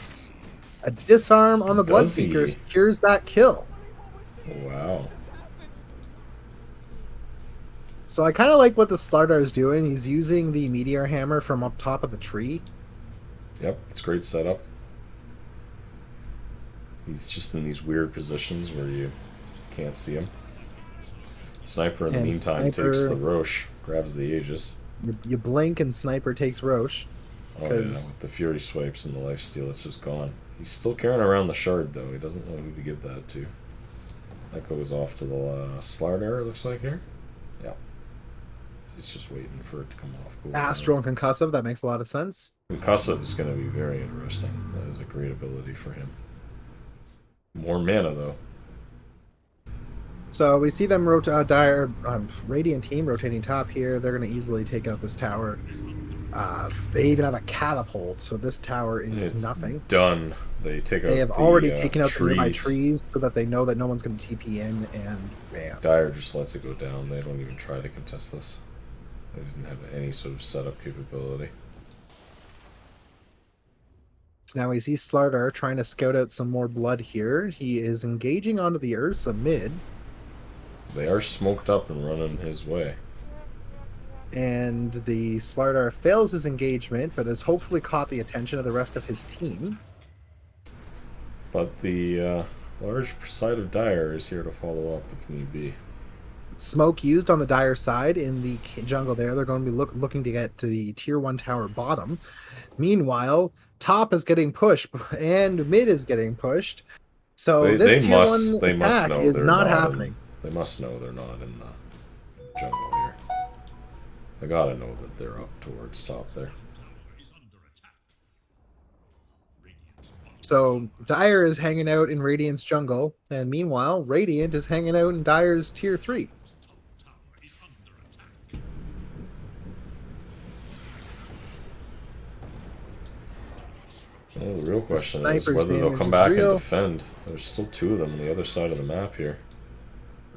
A disarm on the Bloodseeker secures that kill. Wow. So I kind of like what the Slardar is doing. He's using the Meteor Hammer from up top of the tree. Yep, it's a great setup. He's just in these weird positions where you can't see him. Sniper, in the meantime, takes the Roche, grabs the Aegis. You blink and Sniper takes Roche. Oh yeah, with the Fury Swipes and the lifesteal, it's just gone. He's still carrying around the Shard, though. He doesn't know who to give that to. That goes off to the Slardar, it looks like here. Yeah. He's just waiting for it to come off. Cool. Astral and Concussive, that makes a lot of sense. Concussive is going to be very interesting. That is a great ability for him. More mana, though. So we see them Radiant team rotating top here. They're going to easily take out this tower. They even have a catapult, so this tower is nothing. Done. They have already taken out the nearby trees so that they know that no one's going to TP in, and bam. Dire just lets it go down. They don't even try to contest this. They didn't have any sort of setup capability. So now we see Slardar trying to scout out some more blood here. He is engaging onto the Ursa mid. They are smoked up and running his way. And the Slardar fails his engagement, but has hopefully caught the attention of the rest of his team. But the large side of Dire is here to follow up if need be. Smoke used on the Dire side in the jungle there. They're going to be looking to get to the tier 1 tower bottom. Meanwhile, top is getting pushed and mid is getting pushed. So this tier 1 attack is not happening. They must know they're not in the jungle here. They gotta know that they're up towards top there. So Dire is hanging out in Radiant's jungle, and meanwhile, Radiant is hanging out in Dire's tier 3. Well, the real question is whether they'll come back and defend. There's still two of them on the other side of the map here.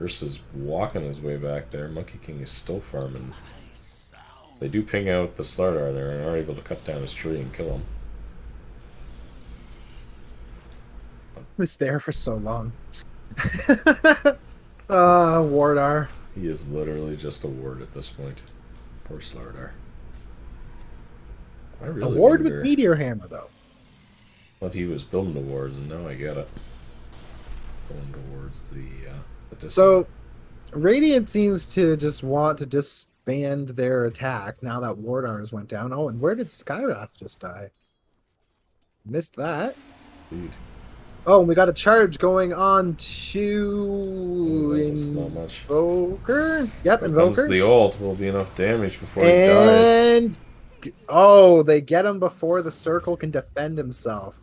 Ursa's walking his way back there. Monkey King is still farming. They do ping out the Slardar there and are able to cut down his tree and kill him. Was there for so long. Wardar. He is literally just a ward at this point. Poor Slardar. I really A ward wonder with Meteor Hammer, though. what he was building towards, and now I get it. Going towards the So, Radiant seems to just want to disband their attack now that Wardars went down. Oh, and where did Skyrath just die? Missed that. Indeed. Oh, and we got a charge going on to Not much. Invoker. Yep, Here Invoker. comes the ult. Will be enough damage before he dies. And oh, they get him before the circle can defend himself.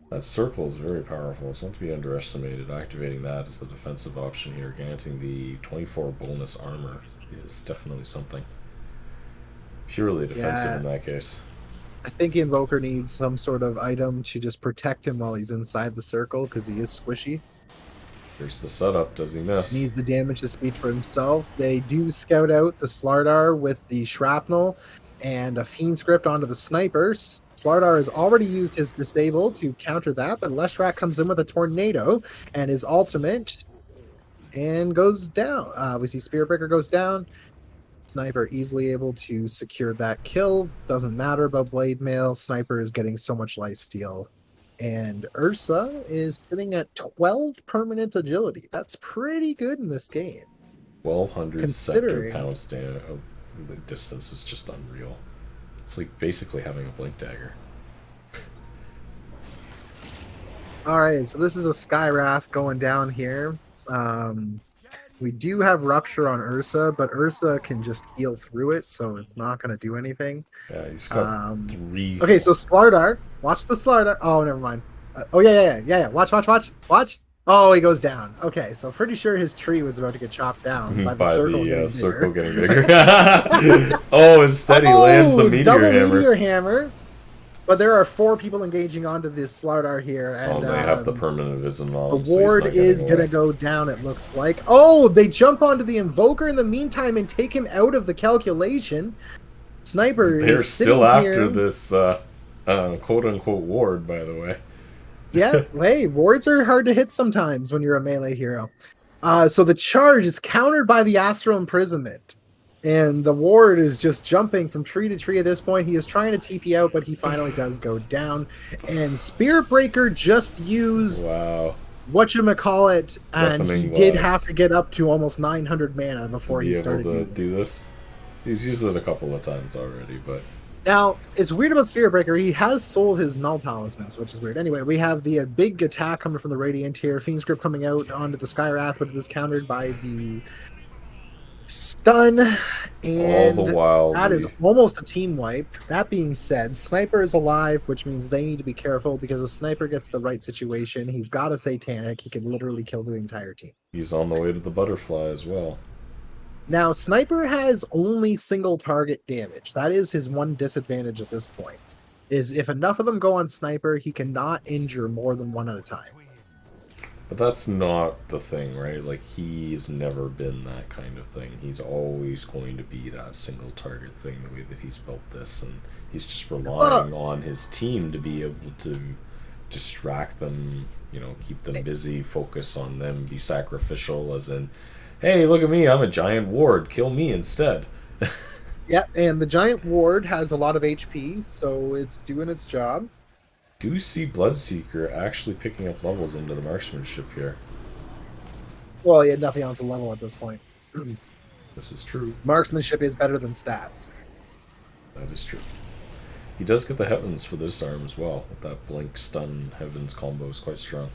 That circle is very powerful. It's not to be underestimated. Activating that as the defensive option here, granting the 24 bonus armor, is definitely something. Purely defensive in that case. I think Invoker needs some sort of item to just protect him while he's inside the circle because he is squishy. Here's the setup. Does he miss? Needs the damage to speak for himself. They do scout out the Slardar with the shrapnel and a fiend script onto the snipers. Slardar has already used his disable to counter that, but Leshrac comes in with a tornado and his ultimate and goes down. We see Spiritbreaker goes down. Sniper easily able to secure that kill. Doesn't matter about Blade Mail. Sniper is getting so much lifesteal. And Ursa is sitting at 12 permanent agility. That's pretty good in this game. 1200 sector pounds down. The distance is just unreal. It's like basically having a blink dagger. Alright, so this is a Skywrath going down here. We do have Rupture on Ursa, but Ursa can just heal through it, so it's not going to do anything. Yeah, he's got 3. Okay, so Slardar. Watch the Slardar. Oh, never mind. Oh, yeah. Watch. Oh, he goes down. Okay, so pretty sure his tree was about to get chopped down by the circle getting bigger. Oh, instead he lands the meteor hammer. But there are 4 people engaging onto this Slardar here, and they have the permanent vision on him. The ward is gonna go down, it looks like. Oh, they jump onto the Invoker in the meantime and take him out of the calculation. Sniper They're is still after here. This quote-unquote ward, by the way. Yeah, hey, wards are hard to hit sometimes when you're a melee hero. So the charge is countered by the Astral Imprisonment. And the ward is just jumping from tree to tree at this point. He is trying to TP out, but he finally does go down. And Spiritbreaker just used whatchamacallit, and he did have to get up to almost 900 mana before he started to do this. He's used it a couple of times already, but... Now, it's weird about Spiritbreaker. He has sold his Null Talismans, which is weird. Anyway, we have the big attack coming from the Radiant here. Fiend Script coming out onto the Skywrath, but it is countered by the stun, and all the while that is almost a team wipe. That being said, Sniper is alive, which means they need to be careful because if Sniper gets the right situation, he's got a Satanic. He can literally kill the entire team. He's on the way to the butterfly as well. Now, Sniper has only single target damage. That is his one disadvantage at this point, is if enough of them go on Sniper, he cannot injure more than one at a time. But that's not the thing, right? Like, he's never been that kind of thing. He's always going to be that single target thing, the way that he's built this, and he's just relying on his team to be able to distract them, you know, keep them busy, focus on them, be sacrificial, as in, hey, look at me, I'm a giant ward, kill me instead. Yeah, and the giant ward has a lot of HP, so it's doing its job. Do see Bloodseeker actually picking up levels into the marksmanship here. Well, he had nothing else to level at this point. This is true. Marksmanship is better than stats. That is true. He does get the Heavens for this arm as well. With that Blink, Stun, Heavens combo is quite strong.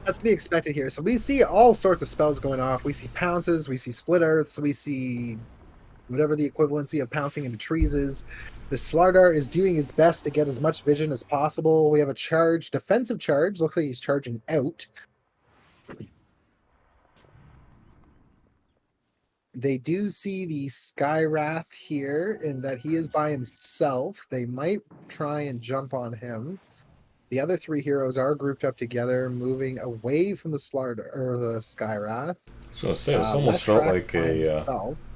That's to be expected here. So we see all sorts of spells going off. We see Pounces, we see Split Earths, we see whatever the equivalency of pouncing into trees is. The Slardar is doing his best to get as much vision as possible. We have a charge, defensive charge. Looks like he's charging out. They do see the Skywrath here, in that he is by himself. They might try and jump on him. The other 3 heroes are grouped up together, moving away from the Slardar or the Skywrath. I was going to say, this almost felt like a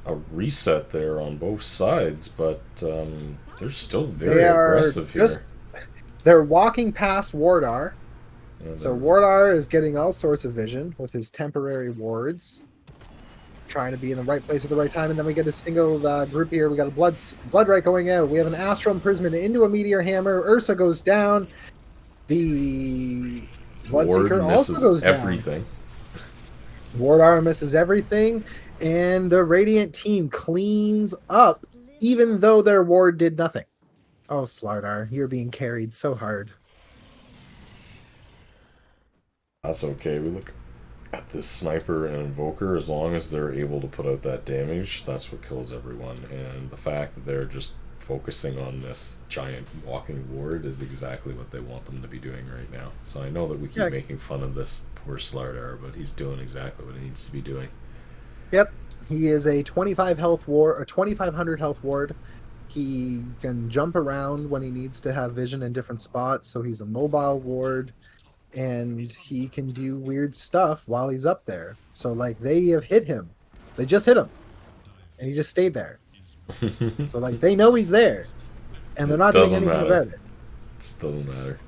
a reset there on both sides, but they're still They very are aggressive just here. they're walking past Wardar. And So Wardar is getting all sorts of vision with his temporary wards, trying to be in the right place at the right time. And then we get a single group here. We got a blood right going out. We have an Astral Imprisonment into a Meteor Hammer. Ursa goes down. The Bloodseeker also goes everything. down. Wardar misses everything. And the Radiant team cleans up, even though their ward did nothing. Oh, Slardar, you're being carried so hard. That's okay. We look at this sniper and invoker. As long as they're able to put out that damage, that's what kills everyone. And the fact that they're just focusing on this giant walking ward is exactly what they want them to be doing right now. So I know that we keep making fun of this poor Slardar, but he's doing exactly what he needs to be doing. Yep, he is a 25 health ward, a 2500 health ward. He can jump around when he needs to have vision in different spots, so he's a mobile ward, and he can do weird stuff while he's up there. So like they have hit him. They just hit him. And he just stayed there. So like they know he's there. And they're not doing anything about it. Just doesn't matter.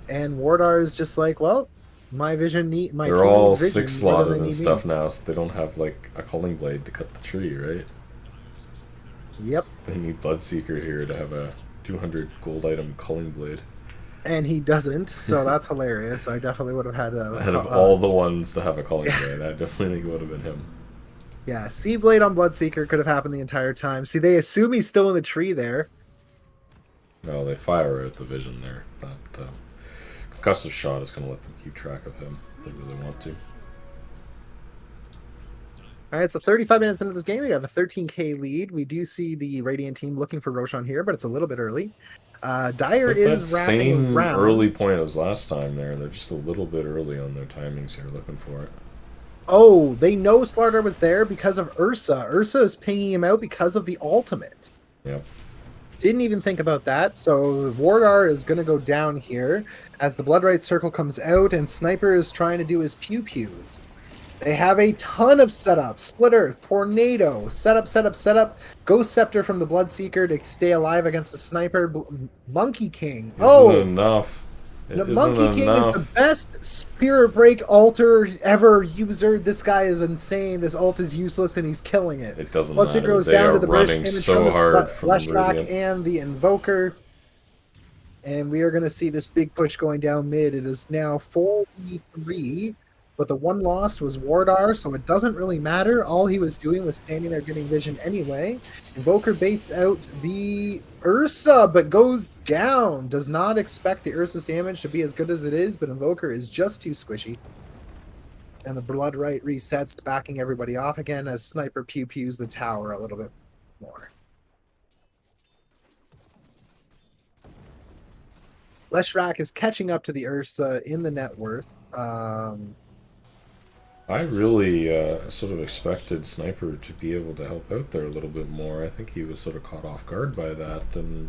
And Wardar is just like, well, my vision they're all 6 slotted and stuff now, so they don't have like a culling blade to cut the tree, right? Yep. They need Bloodseeker here to have a 200 gold item culling blade. And he doesn't, so that's hilarious. I definitely would have had a... Out of all the ones to have a culling blade, I definitely think it would have been him. Yeah, Seablade on Bloodseeker could have happened the entire time. See, they assume he's still in the tree there. No, they fire out the vision there. That concussive shot is going to let them keep track of him if they really want to. All right, so 35 minutes into this game, we have a 13k lead. We do see the Radiant team looking for Roshan here, but it's a little bit early. Dire is that wrapping same around. Early point as last time there. They're just a little bit early on their timings here, looking for it. Oh, they know Slardar was there because of Ursa. Ursa is pinging him out because of the ultimate. Yep. Didn't even think about that. So Wardar is going to go down here as the Bloodright Circle comes out, and Sniper is trying to do his pew-pews. They have a ton of setups. Split Earth, Tornado, setup. Ghost Scepter from the Bloodseeker to stay alive against the Sniper. Monkey King. Isn't enough. Monkey King is the best Spirit Break altar ever user. This guy is insane. This ult is useless and he's killing it. It doesn't Bloodseeker matter. goes They down are to the burst running damage so hard from from the Fleshrack Radiant. and the Invoker. And we are going to see this big push going down mid. It is now 4v3, but the one lost was Wardar, so it doesn't really matter. All he was doing was standing there getting vision anyway. Invoker baits out the Ursa, but goes down. Does not expect the Ursa's damage to be as good as it is, but Invoker is just too squishy. And the Bloodright resets, backing everybody off again as Sniper pew-pews the tower a little bit more. Leshrac is catching up to the Ursa in the net worth. I really sort of expected Sniper to be able to help out there a little bit more. I think he was sort of caught off guard by that, and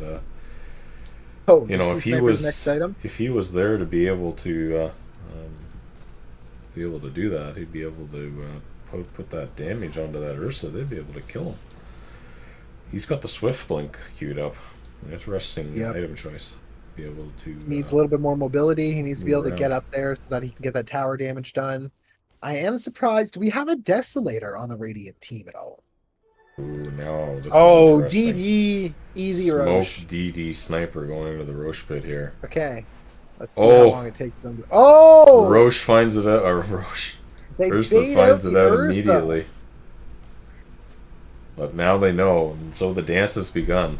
you know, if he was there to be able to do that, he'd be able to put that damage onto that Ursa. They'd be able to kill him. He's got the Swift Blink queued up. Interesting item choice. Be able to needs a little bit more mobility. He needs to be able to get up there so that he can get that tower damage done. I am surprised. Do we have a Desolator on the Radiant team at all? Ooh, no. This is DD easy Smoke Roche. DD Sniper going into the Roche pit here. Okay, let's see how long it takes them. Roche finds it out. Or Roche. Ursa finds it out immediately. But now they know, and so the dance has begun.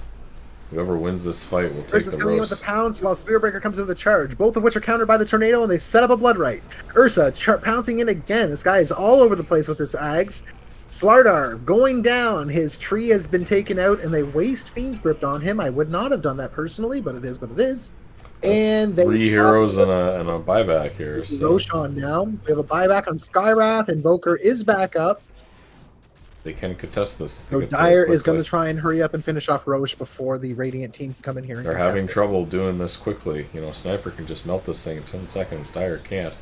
Whoever wins this fight will take Ursa's the coming in with the pounce while Spiritbreaker comes in with the charge, both of which are countered by the Tornado, and they set up a Bloodright. Ursa pouncing in again. This guy is all over the place with his Ags. Slardar going down. His tree has been taken out, and they waste Fiend's Grip on him. I would not have done that personally, but it is what it is. That's and 3 heroes and a buyback here. So. Roshan now. We have a buyback on Skywrath. Invoker is back up. They can contest this. So Dire is going to try and hurry up and finish off Roche before the Radiant team can come in here and They're having trouble doing this quickly. You know, Sniper can just melt this thing in 10 seconds. Dire can't.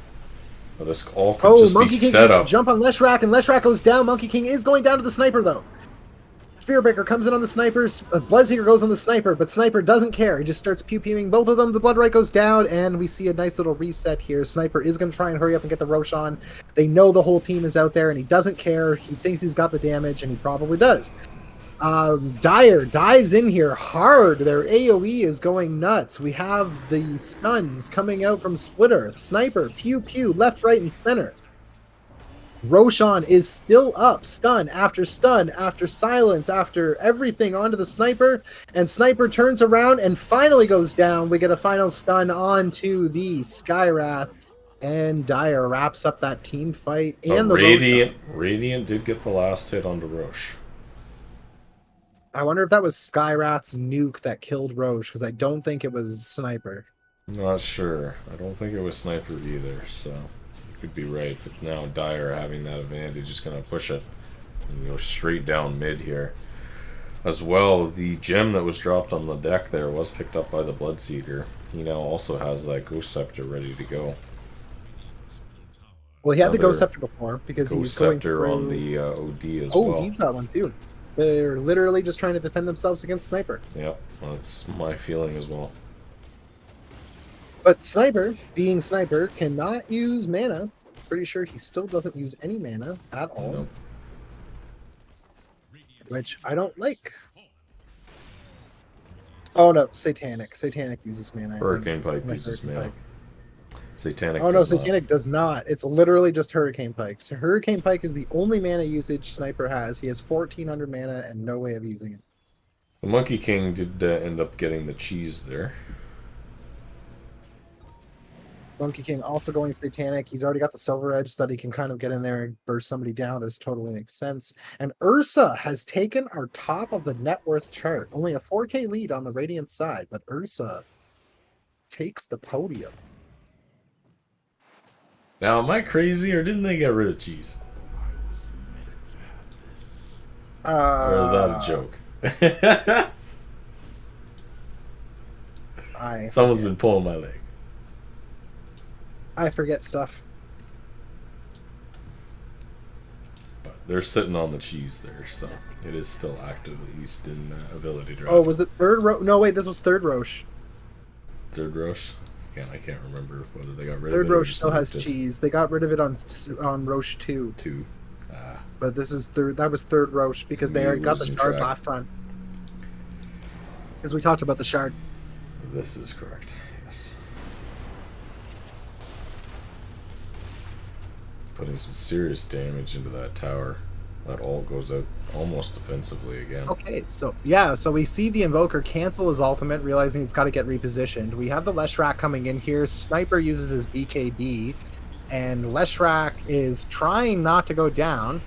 But this all could just be Monkey King set gets a up. jump on Leshrac, and Leshrac goes down. Monkey King is going down to the sniper, though. Spearbreaker comes in on the snipers. Bloodseeker goes on the sniper, but Sniper doesn't care. He just starts pew-pewing both of them. The Bloodright goes down, and we see a nice little reset here. Sniper is going to try and hurry up and get the Roshan. They know the whole team is out there, and he doesn't care. He thinks he's got the damage, and he probably does. Dire dives in here hard. Their AoE is going nuts. We have the stuns coming out from Splitter. Sniper, pew-pew, left, right, and center. Roshan is still up, stun after silence, after everything onto the Sniper, and Sniper turns around and finally goes down. We get a final stun onto the Skywrath, and Dire wraps up that team fight and the Radiant. Radiant did get the last hit onto Roche. I wonder if that was Skywrath's nuke that killed Roche, because I don't think it was Sniper. I'm not sure. I don't think it was Sniper either, so you could be right. But now Dire having that advantage is going to push it and go straight down mid here. As well, the gem that was dropped on the deck there was picked up by the Bloodseeker. He now also has that Ghost Scepter ready to go. Well, he had the Ghost Scepter before because he's going Scepter on the OD as well. Oh, OD's got one too. They're literally just trying to defend themselves against Sniper. Yep, that's my feeling as well. But Sniper, being Sniper, cannot use mana. Pretty sure he still doesn't use any mana at all. Nope. Which I don't like. Oh no, Satanic. Satanic uses mana. Hurricane Pike uses mana. Satanic Oh no, does Satanic does not. It's literally just Hurricane Pike. So Hurricane Pike is the only mana usage Sniper has. He has 1400 mana and no way of using it. The Monkey King did end up getting the cheese there. Monkey King also going Satanic. He's already got the Silver Edge so that he can kind of get in there and burst somebody down. This totally makes sense. And Ursa has taken our top of the net worth chart. Only a 4K lead on the Radiant side, but Ursa takes the podium. Now, am I crazy, or didn't they get rid of cheese? Or is that a joke? Someone's been pulling my leg. I forget stuff. But they're sitting on the cheese there, so it is still active, at least in ability draft. Oh, was it third Roche? No, wait, this was third Roche. Third Roche? Again, I can't remember whether they got rid third of it. Third Roche still has cheese. They got rid of it on Roche 2. 2. But this is third. That was third Roche because they already got the shard last time. Because we talked about the shard. This is correct. Yes. Putting some serious damage into that tower. That all goes out almost defensively again. Okay, so yeah, so we see the Invoker cancel his ultimate, realizing it's got to get repositioned. We have the Leshrac coming in here. Sniper uses his BKB, and Leshrac is trying not to go down.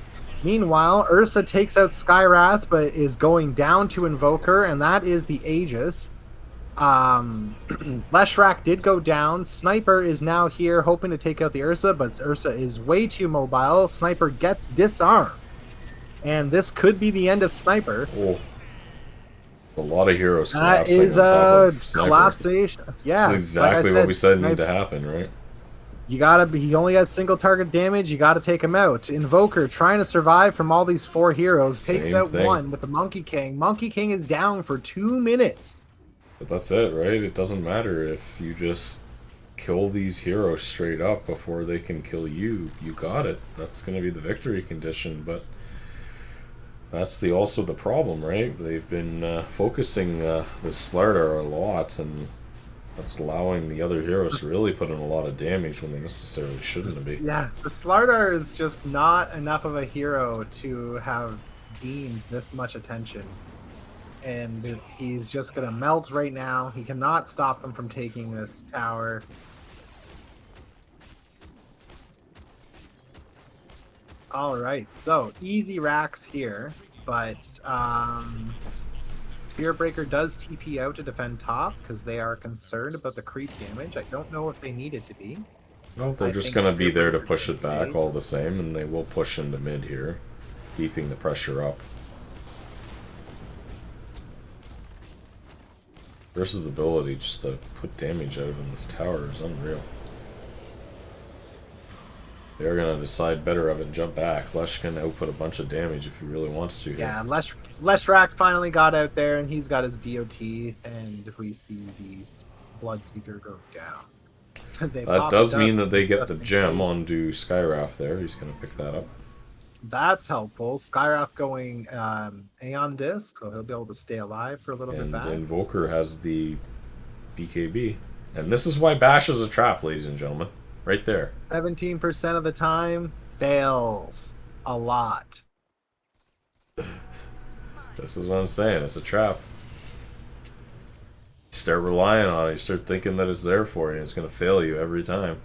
Meanwhile, Ursa takes out Skywrath, but is going down to Invoker, and that is the Aegis. Leshrac did go down. Sniper is now here hoping to take out the Ursa, but Ursa is way too mobile. Sniper gets disarmed. And this could be the end of Sniper. Oh. A lot of heroes that collapsing is on top a of Sniper. collapsation. Yeah, that's exactly what we said needed to happen, right? You gotta be. He only has single target damage. You gotta take him out. Invoker trying to survive from all these 4 heroes takes out one with the Monkey King. Monkey King is down for 2 minutes. But that's it, right? It doesn't matter if you just kill these heroes straight up before they can kill you. You got it. That's going to be the victory condition, but that's also the problem, right? They've been focusing the Slardar a lot, and that's allowing the other heroes to really put in a lot of damage when they necessarily shouldn't be. Yeah, the Slardar is just not enough of a hero to have deemed this much attention. And he's just going to melt right now. He cannot stop them from taking this tower. All right, so easy racks here, but Spearbreaker does TP out to defend top because they are concerned about the creep damage. I don't know if they need it to be. No, they're just going to be there to push it back all the same, and they will push into mid here, keeping the pressure up. Versus ability just to put damage out in this tower is unreal. They're gonna decide better of it and jump back. Lesh can output a bunch of damage if he really wants to. Yeah, Leshrac finally got out there, and he's got his DOT, and we see the Bloodseeker go down. That does mean that they get the gem onto Skyrath there. He's gonna pick that up. That's helpful. Skyrath going Aeon Disc, so he'll be able to stay alive for a little bit back. And Invoker has the BKB. And this is why Bash is a trap, ladies and gentlemen. Right there. 17% of the time, fails a lot. This is what I'm saying. It's a trap. You start relying on it. You start thinking that it's there for you, and it's going to fail you every time.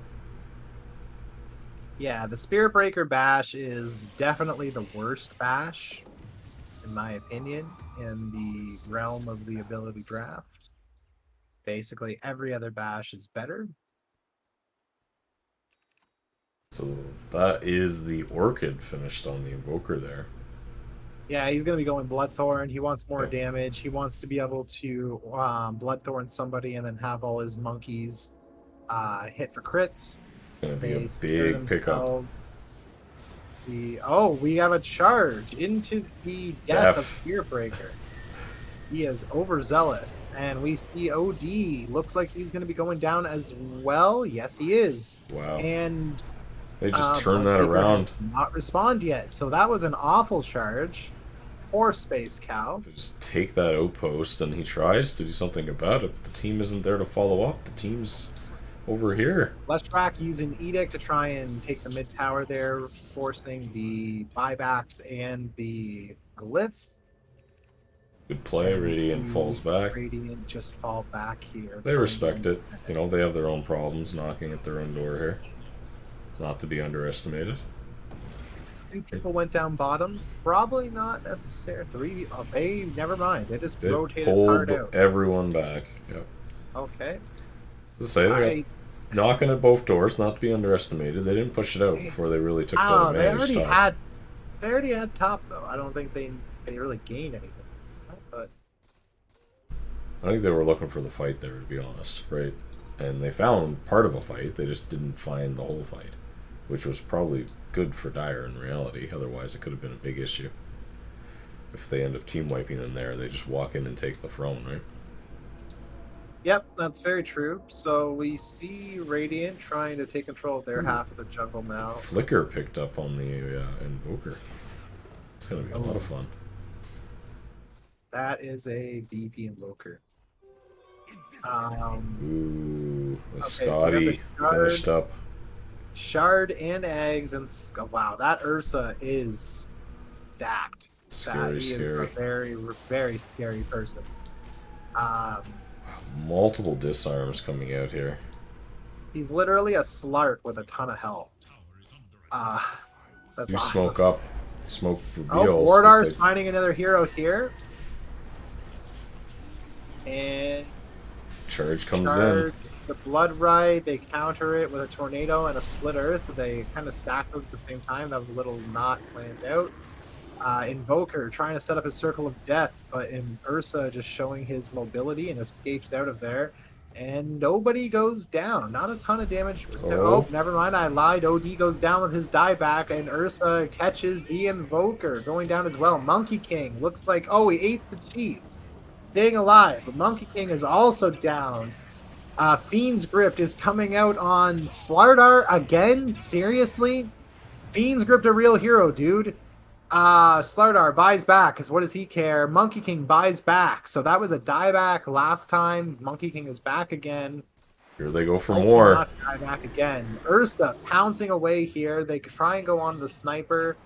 Yeah, the Spirit Breaker Bash is definitely the worst Bash, in my opinion, in the realm of the ability draft. Basically, every other Bash is better. So that is the Orchid finished on the Invoker there. Yeah, he's going to be going Bloodthorn. He wants more damage. He wants to be able to Bloodthorn somebody and then have all his monkeys hit for crits. Going to be a big pickup. We have a charge into the death of Spirit Breaker. He is overzealous. And we see OD. Looks like he's going to be going down as well. Yes, he is. Wow. And they just turned that around. Not respond yet. So that was an awful charge. Poor Space Cow. Just take that outpost, and he tries to do something about it, but the team isn't there to follow up. The team's over here. Leshrac using Edict to try and take the mid tower there, forcing the buybacks and the glyph. Good play. Radiant falls back. Radiant just fall back here. They respect it. You know, they have their own problems knocking at their own door here. It's not to be underestimated. 2 people went down bottom. Probably not necessary. 3. Oh, they never mind. They just rotated hard out. Pulled everyone back. Yep. Okay. As I say, they got knocking at both doors, not to be underestimated. They didn't push it out before they really took that advantage. They already had top though. I don't think they really gained anything. But I think they were looking for the fight there, to be honest, right? And they found part of a fight. They just didn't find the whole fight, which was probably good for Dire in reality. Otherwise, it could have been a big issue. If they end up team wiping in there, they just walk in and take the throne, right? Yep, that's very true. So we see Radiant trying to take control of their half of the jungle now. Flicker picked up on the Invoker. It's going to be a lot of fun. That is a beefy Invoker. Ooh, the Scotty finished up. Shard and eggs and wow, that Ursa is stacked. Scary. Is a very, very scary person. Multiple disarms coming out here. He's literally a Slark with a ton of health. That's you awesome. Smoke up. Smoke reveals. Oh, Wardar's finding another hero here. And Charge comes in. The Blood Ride, they counter it with a Tornado and a Split Earth. They kind of stack those at the same time. That was a little not planned out. Invoker trying to set up his Circle of Death, but Ursa just showing his mobility and escapes out of there. And nobody goes down. Not a ton of damage. Oh, never mind. I lied. OD goes down with his dieback, and Ursa catches the Invoker going down as well. Monkey King looks like, oh, he ate the cheese. Staying alive, but Monkey King is also down. Fiend's Grip is coming out on Slardar again? Seriously? Fiend's Grip a real hero, dude. Slardar buys back, because what does he care? Monkey King buys back. So that was a dieback last time. Monkey King is back again. Here they go for more. Not die back again. Ursa pouncing away here. They try and go on the Sniper.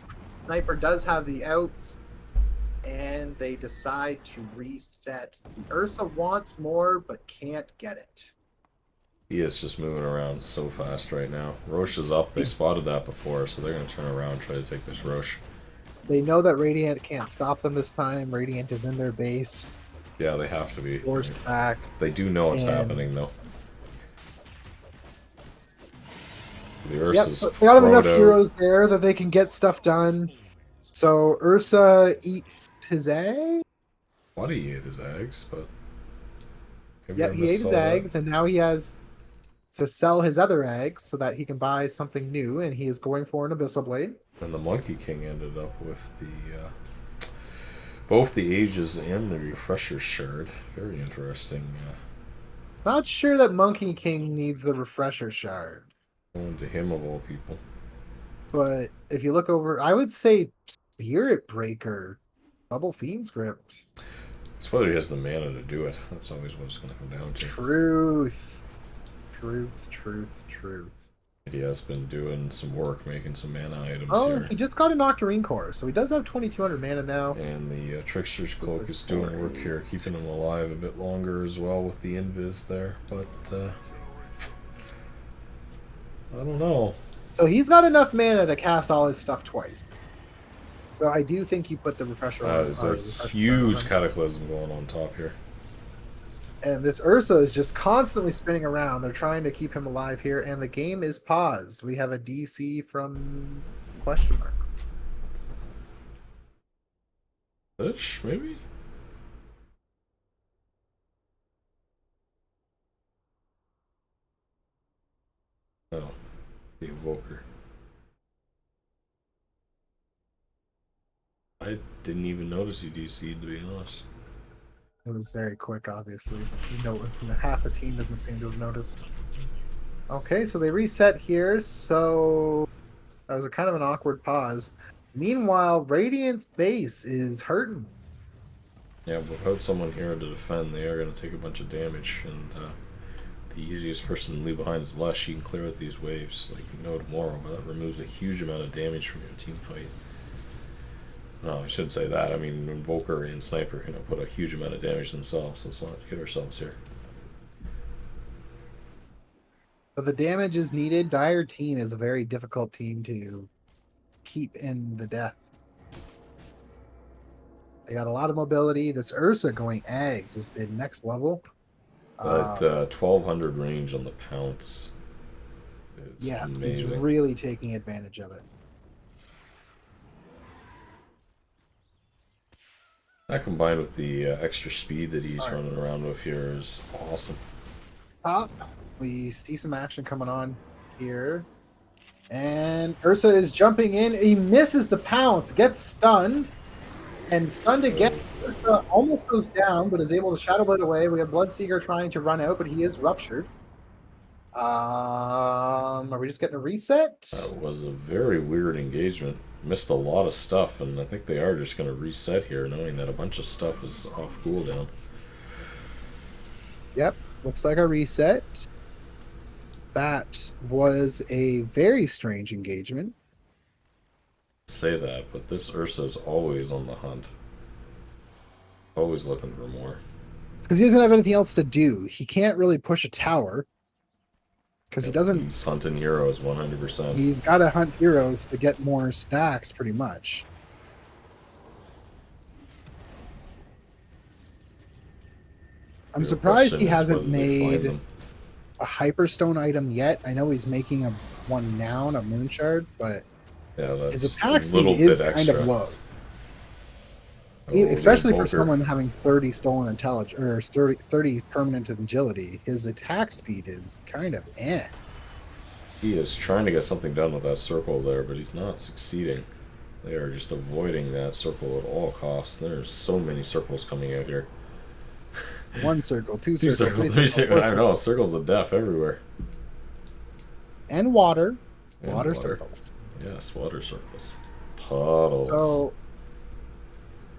Sniper does have the outs. And they decide to reset. The Ursa wants more, but can't get it. He is just moving around so fast right now. Roche is up. They spotted that before, so they're going to turn around and try to take this Roche. They know that Radiant can't stop them this time. Radiant is in their base. Yeah, they have to be. Forced back. They do know it's happening, though. The Ursa's they got enough heroes there that they can get stuff done. So Ursa eats his egg? What, he ate his eggs, but... Yeah, he ate his eggs, and now he has to sell his other eggs so that he can buy something new, and he is going for an Abyssal Blade. And the Monkey King ended up with the both the Ages and the Refresher Shard. Very interesting. Not sure that Monkey King needs the Refresher Shard. Going to him of all people. But if you look over, I would say Spirit Breaker, Double Fiend's Grip. It's whether he has the mana to do it. That's always what it's going to come down to. Truth. Truth, truth, truth. He has been doing some work, making some mana items Oh, here. he just got an Octarine Core, so he does have 2,200 mana now. And the Trickster's Cloak is doing work here, keeping him alive a bit longer as well with the Invis there. But, I don't know. So he's got enough mana to cast all his stuff twice. So I do think you put the Refresher on. There's a huge Cataclysm going on top here. And this Ursa is just constantly spinning around. They're trying to keep him alive here, and the game is paused. We have a DC from question mark. Fish, maybe? Oh, the Evoker. I didn't even notice he DC'd, to be honest. It was very quick, obviously. No, half the team doesn't seem to have noticed. Okay, so they reset here, so that was a kind of an awkward pause. Meanwhile, Radiant's base is hurting. Yeah, without someone here to defend, they are going to take a bunch of damage, and the easiest person to leave behind is Lush. He can clear out these waves like no tomorrow, but that removes a huge amount of damage from your team fight. No, I shouldn't say that. I mean, Invoker and Sniper can put a huge amount of damage themselves, so let's not kid ourselves here. But the damage is needed. Dire Teen is a very difficult team to keep in the death. They got a lot of mobility. This Ursa going eggs has been next level. But 1200 range on the Pounce is amazing. He's really taking advantage of it. That combined with the extra speed that he's running around with here is awesome. Top, we see some action coming on here. And Ursa is jumping in. He misses the Pounce, gets stunned. And stunned again. Ursa almost goes down, but is able to Shadow Blade away. We have Bloodseeker trying to run out, but he is ruptured. Are we just getting a reset? That was a very weird engagement. Missed a lot of stuff, and I think they are just going to reset here, knowing that a bunch of stuff is off cooldown. Yep, looks like a reset. That was a very strange engagement. Say that, but this Ursa's always on the hunt. Always looking for more. It's because he doesn't have anything else to do. He can't really push a tower. Because he doesn't. He's hunting heroes 100%. He's got to hunt heroes to get more stacks, pretty much. I'm surprised he hasn't made a Hyperstone item yet. I know he's making one now, a Moonshard, but his attack speed is kind of low. Especially for someone having 30 stolen intelligence or 30 permanent agility, his attack speed is kind of eh. He is trying to get something done with that circle there, but he's not succeeding. They are just avoiding that circle at all costs. There's so many circles coming out here. One circle, two Two circles, three circles. I don't know, circles of death everywhere. And water. Water circles. Yes, water circles. Puddles. So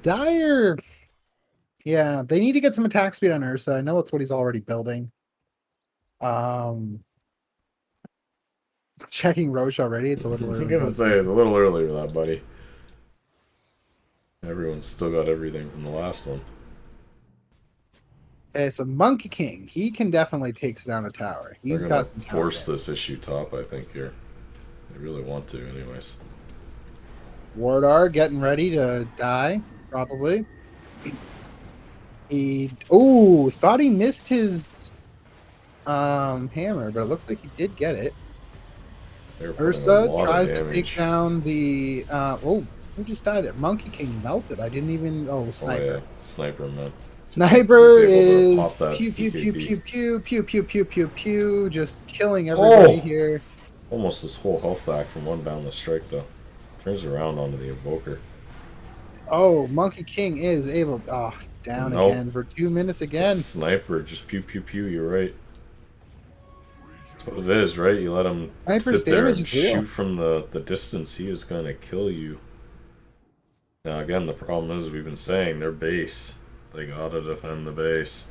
Dire, yeah, they need to get some attack speed on Ursa. I know it's what he's already building. Checking Roche already. It's a little early. I'm gonna say it's a little early for that, buddy. Everyone's still got everything from the last one. Okay, so Monkey King, he can definitely take down a tower. He's got some force this issue top, I think, here. They really want to, anyways. Wardar getting ready to die, probably. He thought he missed his hammer, but it looks like he did get it. Ursa tries to take down the who just died there? Monkey King melted. I didn't even Sniper. Oh, yeah. Sniper, man. Sniper He's able to is pop that pew pew pew BKB. pew pew pew pew pew pew pew, just killing everybody here. Almost his whole health back from one boundless strike, though. Turns around onto the Evoker. Oh, Monkey King is able. Oh, down Nope. again for 2 minutes The again. sniper just pew pew pew. You're right. That's what it is, right? You let him Sniper's sit there damage and is real. shoot from the distance. He is going to kill you. Now again, the problem is we've been saying their base. They gotta defend the base.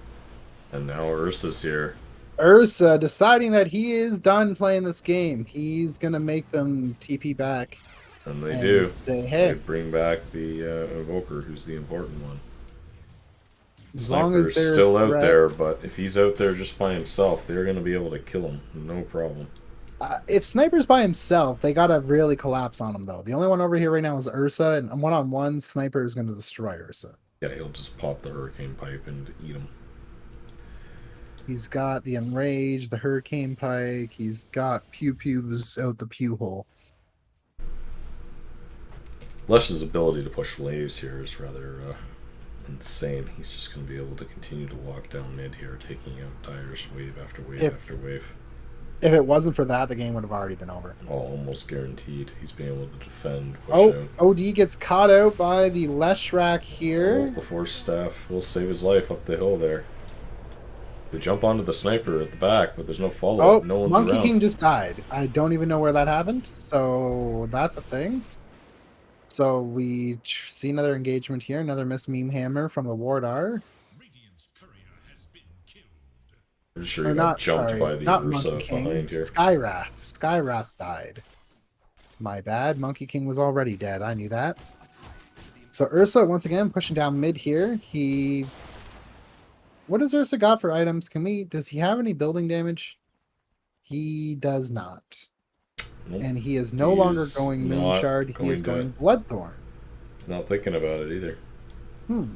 And now Ursa's here. Ursa deciding that he is done playing this game. He's gonna make them TP back. And they do. Say, They hey, bring back the Evoker, who's the important one. as long as Sniper's there's still out threat- there, but if he's out there just by himself, they're going to be able to kill him. No problem. If Sniper's by himself, they gotta really collapse on him though. The only one over here right now is Ursa, and one-on-one, Sniper is gonna destroy Ursa. Yeah, he'll just pop the Hurricane Pipe and eat him. He's got the Enrage, the Hurricane Pike. He's got Pew Pews out the pew hole. Lesh's ability to push waves here is rather insane. He's just going to be able to continue to walk down mid here, taking out Dire's wave after wave after wave. If it wasn't for that, the game would have already been over. Oh, almost guaranteed. He's being able to defend, push out. OD gets caught out by the Leshrac here. Oh, the Force Staff will save his life up the hill there. They jump onto the Sniper at the back, but there's no follow-up. No one's Monkey around. King just died. I don't even know where that happened, so that's a thing. So we see another engagement here, another Miss Meme Hammer from the Ward R. I'm sure he got jumped by the not Ursa Monkey King, behind here. Skyrath. Skyrath died. My bad. Monkey King was already dead. I knew that. So Ursa once again pushing down mid here. What does Ursa got for items? Does he have any building damage? He does not. Nope. And he is no He longer is going not Moonshard. He is going going Bloodthorn. He's not thinking about it either. Hmm.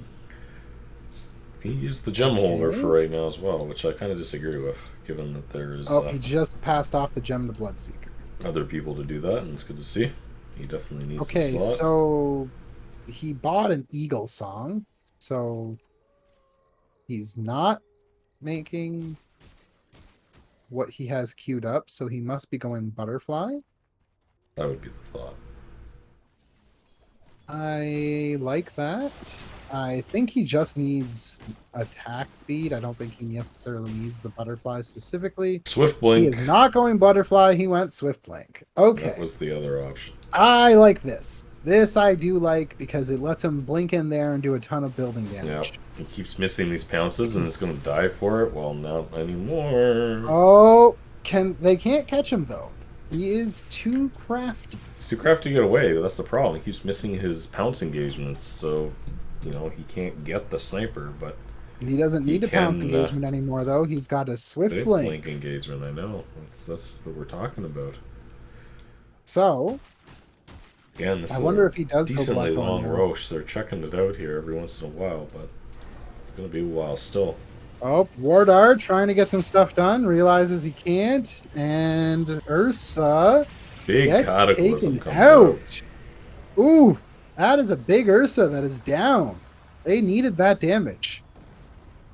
He is the gem holder for right now as well, which I kind of disagree with, given that there is Oh, he just passed off the gem to Bloodseeker. other people to do that, and it's good to see. He definitely needs the Okay, slot. so he bought an Eagle Song, so he's not making what he has queued up, so he must be going Butterfly. That would be the thought. I like that. I think he just needs attack speed. I don't think he necessarily needs the Butterfly specifically. Swift Blink. He is not going Butterfly, he went Swift Blink. Okay. That was the other option. I like this. This I do like because it lets him blink in there and do a ton of building Yeah, damage. he keeps missing these pounces and is going to die for it. Well, not anymore. Oh, they can't catch him though. He is too crafty. It's too crafty to get away, but that's the problem. He keeps missing his pounce engagements, so, you know, he can't get the Sniper, but He doesn't need a pounce engagement anymore though. He's got a Swift Blink. engagement, I know. That's what we're talking about. So, Again, this I is wonder a if he does go decently Bloodthorn long now. Roche. They're checking it out here every once in a while, but it's going to be a while still. Oh, Wardar trying to get some stuff done, realizes he can't, and Ursa Big gets Cataclysm taken comes out. out. Ooh, that is a big Ursa that is down. They needed that damage.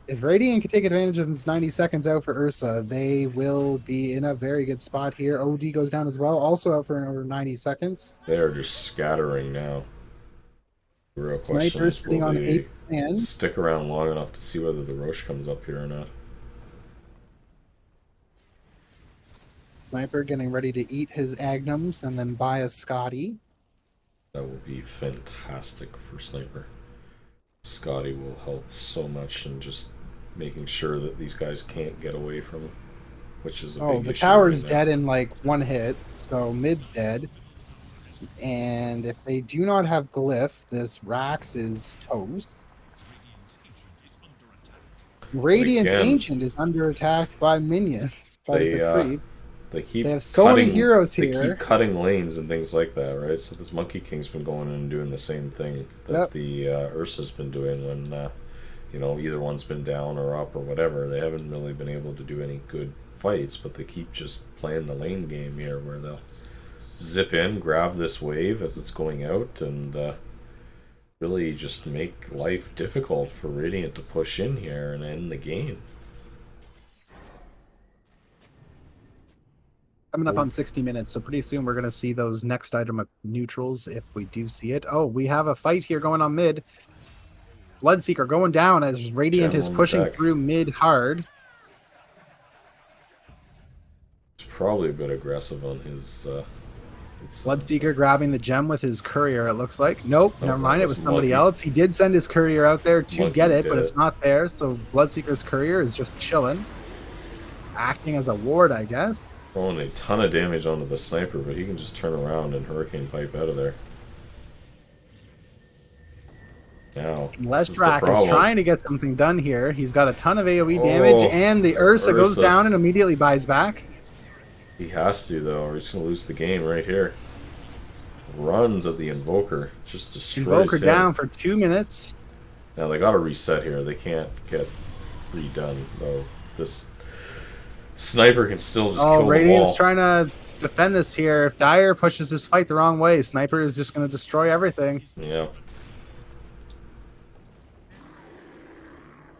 If Radiant can take advantage of this 90 seconds out for Ursa, they will be in a very good spot here. OD goes down as well, also out for over 90 seconds. They are just scattering now. The real question Sniper is, sitting will on they 8 man. stick around long enough to see whether the Roche comes up here or not? Sniper getting ready to eat his Agnums and then buy a Scotty. That will be fantastic for Sniper. Scotty will help so much in just making sure that these guys can't get away from him, which is a big The issue tower's right now. dead in like one hit, so mid's dead. And if they do not have Glyph, this Rax is toast. Radiant's Again, Ancient is under attack by minions. By they, the creep. They have so many heroes They here. keep cutting lanes and things like that, right? So this Monkey King's been going in and doing the same thing that Yep. the Ursa's been doing when, you know, either one's been down or up or whatever. They haven't really been able to do any good fights, but they keep just playing the lane game here where they'll zip in, grab this wave as it's going out, and really just make life difficult for Radiant to push in here and end the game. Coming up on 60 minutes, so pretty soon we're going to see those next item of neutrals if we do see it. Oh, we have a fight here going on mid. Bloodseeker going down as Radiant Gem is on the pushing deck. through mid hard. It's probably a bit aggressive on his. Bloodseeker grabbing the gem with his courier, it looks like. Nope, Oh, never that mind. It was was somebody Monkey. else. He did send his courier out there to Monkey get it, did but it. it's not there. So Bloodseeker's courier is just chilling, acting as a ward, I guess. Throwing a ton of damage onto the sniper, but he can just turn around and hurricane pipe out of there. Now, Leshrac is trying to get something done here. He's got a ton of AoE damage, and the Ursa goes down and immediately buys back. He has to, though, or he's going to lose the game right here. Runs at the Invoker. Just destroys Invoker him. down for 2 minutes. Now, they got to reset here. They can't get redone, though. This sniper can still just kill Radiant's them all. trying to defend this here. If Dire pushes this fight the wrong way, Sniper is just going to destroy everything. Yeah.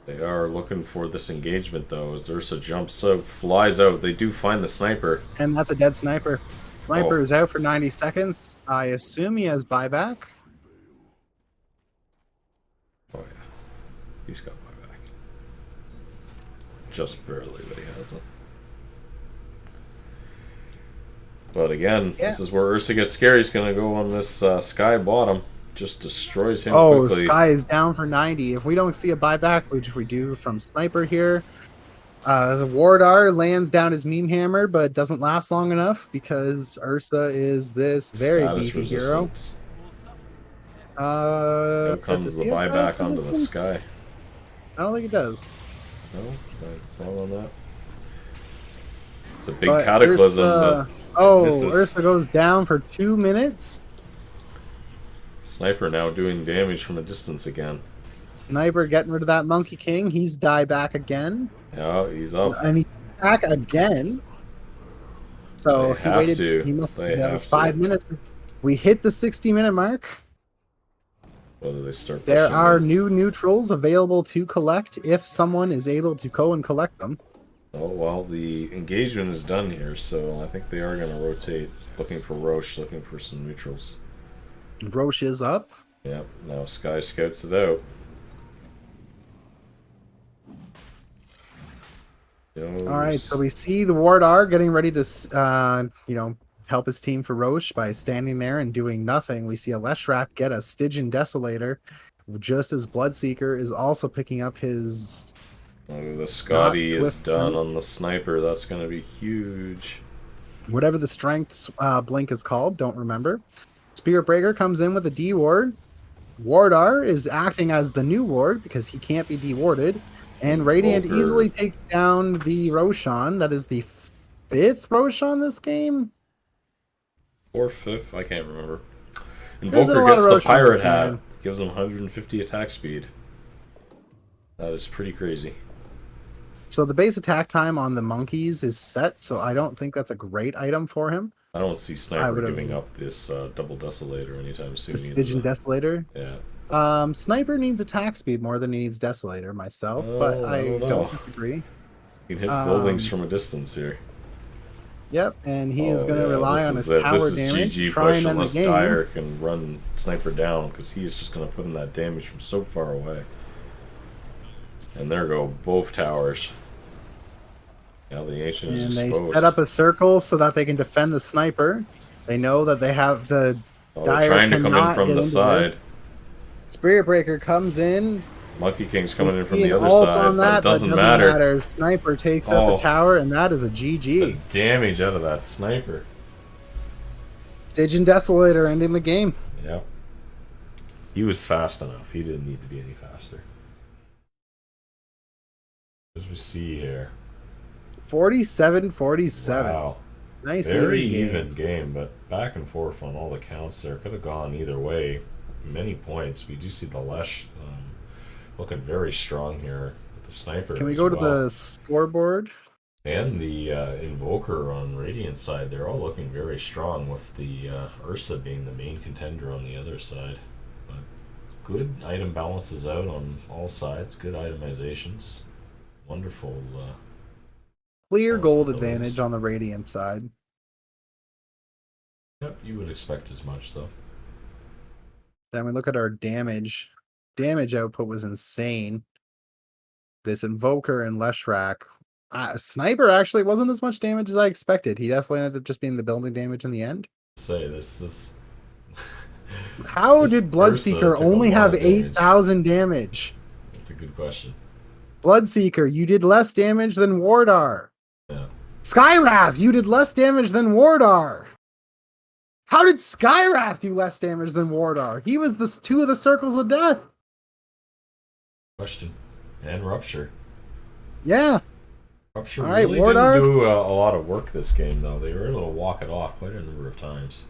They are looking for this engagement, though, as Ursa jumps up, flies out. They do find the sniper. And that's a dead Sniper. Sniper is out for 90 seconds. I assume he has buyback. Oh, yeah. He's got buyback. Just barely, but he hasn't. But again, this is where Ursa gets scary. He's going to go on this Sky bottom. Just destroys him quickly. Sky is down for 90. If we don't see a buyback, which we do from Sniper here, the Wardar lands down his meme hammer, but doesn't last long enough because Ursa is this very beefy hero. Here comes the buyback onto the Sky. I don't think it does. No, not on that. It's a big cataclysm. Ursa goes down for 2 minutes. Sniper now doing damage from a distance again. Sniper getting rid of that Monkey King. He's die back again. Yeah, he's up. And he's back again. So he waited. He must have 5 minutes. We hit the 60-minute mark. Whether they start there are new neutrals available to collect if someone is able to go and collect them. Oh, well, the engagement is done here, so I think they are going to rotate, looking for Roche, looking for some neutrals. Roche is up. Yep, now Sky scouts it out. Alright, so we see the Wardar getting ready to, help his team for Roche by standing there and doing nothing. We see a Leshrac get a Stygian Desolator, just as Bloodseeker is also picking up his... the Scotty is done on the Sniper. That's going to be huge. Whatever the strength blink is called, don't remember. Spirit Breaker comes in with a D-Ward. Wardar is acting as the new ward because he can't be de-warded. And Radiant easily takes down the Roshan. That is the 5th Roshan this game? Or 5th, I can't remember. Invoker gets the Pirate Hat. Gives him 150 attack speed. That is pretty crazy. So the base attack time on the monkeys is set, so I don't think that's a great item for him. I don't see Sniper giving up this double Desolator anytime soon. The Stygian Desolator? Yeah. Sniper needs attack speed more than he needs Desolator myself, but I don't disagree. You can hit buildings from a distance here. Yep, and he is going to rely on his tower damage. This is GG push unless Dire can run Sniper down, because he is just going to put in that damage from so far away. And there go both towers. Now the Ancient is exposed. And they set up a circle so that they can defend the Sniper. They know that they have the Dire trying to come in from the side. Spirit Breaker comes in. Monkey King's coming in from the other side, but it doesn't matter. Sniper takes out the tower, and that is a GG. The damage out of that Sniper. Stygian Desolator ending the game. Yep. He was fast enough. He didn't need to be any faster. As we see here. 47-47. Wow. Nice Very even game, but back and forth on all the counts there. Could have gone either way. Many points. We do see the Lesh looking very strong here with the Sniper. Can we go to the scoreboard? And the Invoker on Radiant side, they're all looking very strong with the Ursa being the main contender on the other side. But good item balances out on all sides. Good itemizations. Wonderful. Clear gold Possibilities. advantage on the Radiant side. Yep, you would expect as much, though. Then we look at our damage. Damage output was insane. This Invoker and Leshrac. Sniper actually wasn't as much damage as I expected. He definitely ended up just being the building damage in the end. Say this. How This did Ursa Bloodseeker took a only lot have of damage. 8,000 damage? That's a good question. Bloodseeker, you did less damage than Wardar. Yeah. Skywrath, you did less damage than Wardar. How did Skywrath do less damage than Wardar? He was the two of the circles of death. Question. And Rupture. Yeah. Rupture All right, really Wardar. didn't do a lot of work this game, though. They were able to walk it off quite a number of times.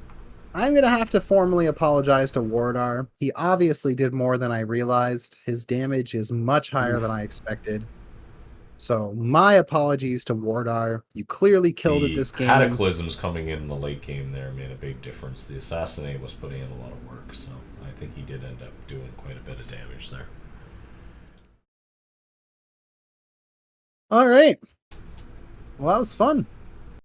I'm going to have to formally apologize to Wardar. He obviously did more than I realized. His damage is much higher than I expected. So my apologies to Wardar. You clearly killed it this game. Cataclysms coming in the late game there made a big difference. The Assassinate was putting in a lot of work, so I think he did end up doing quite a bit of damage there. All right. Well, that was fun.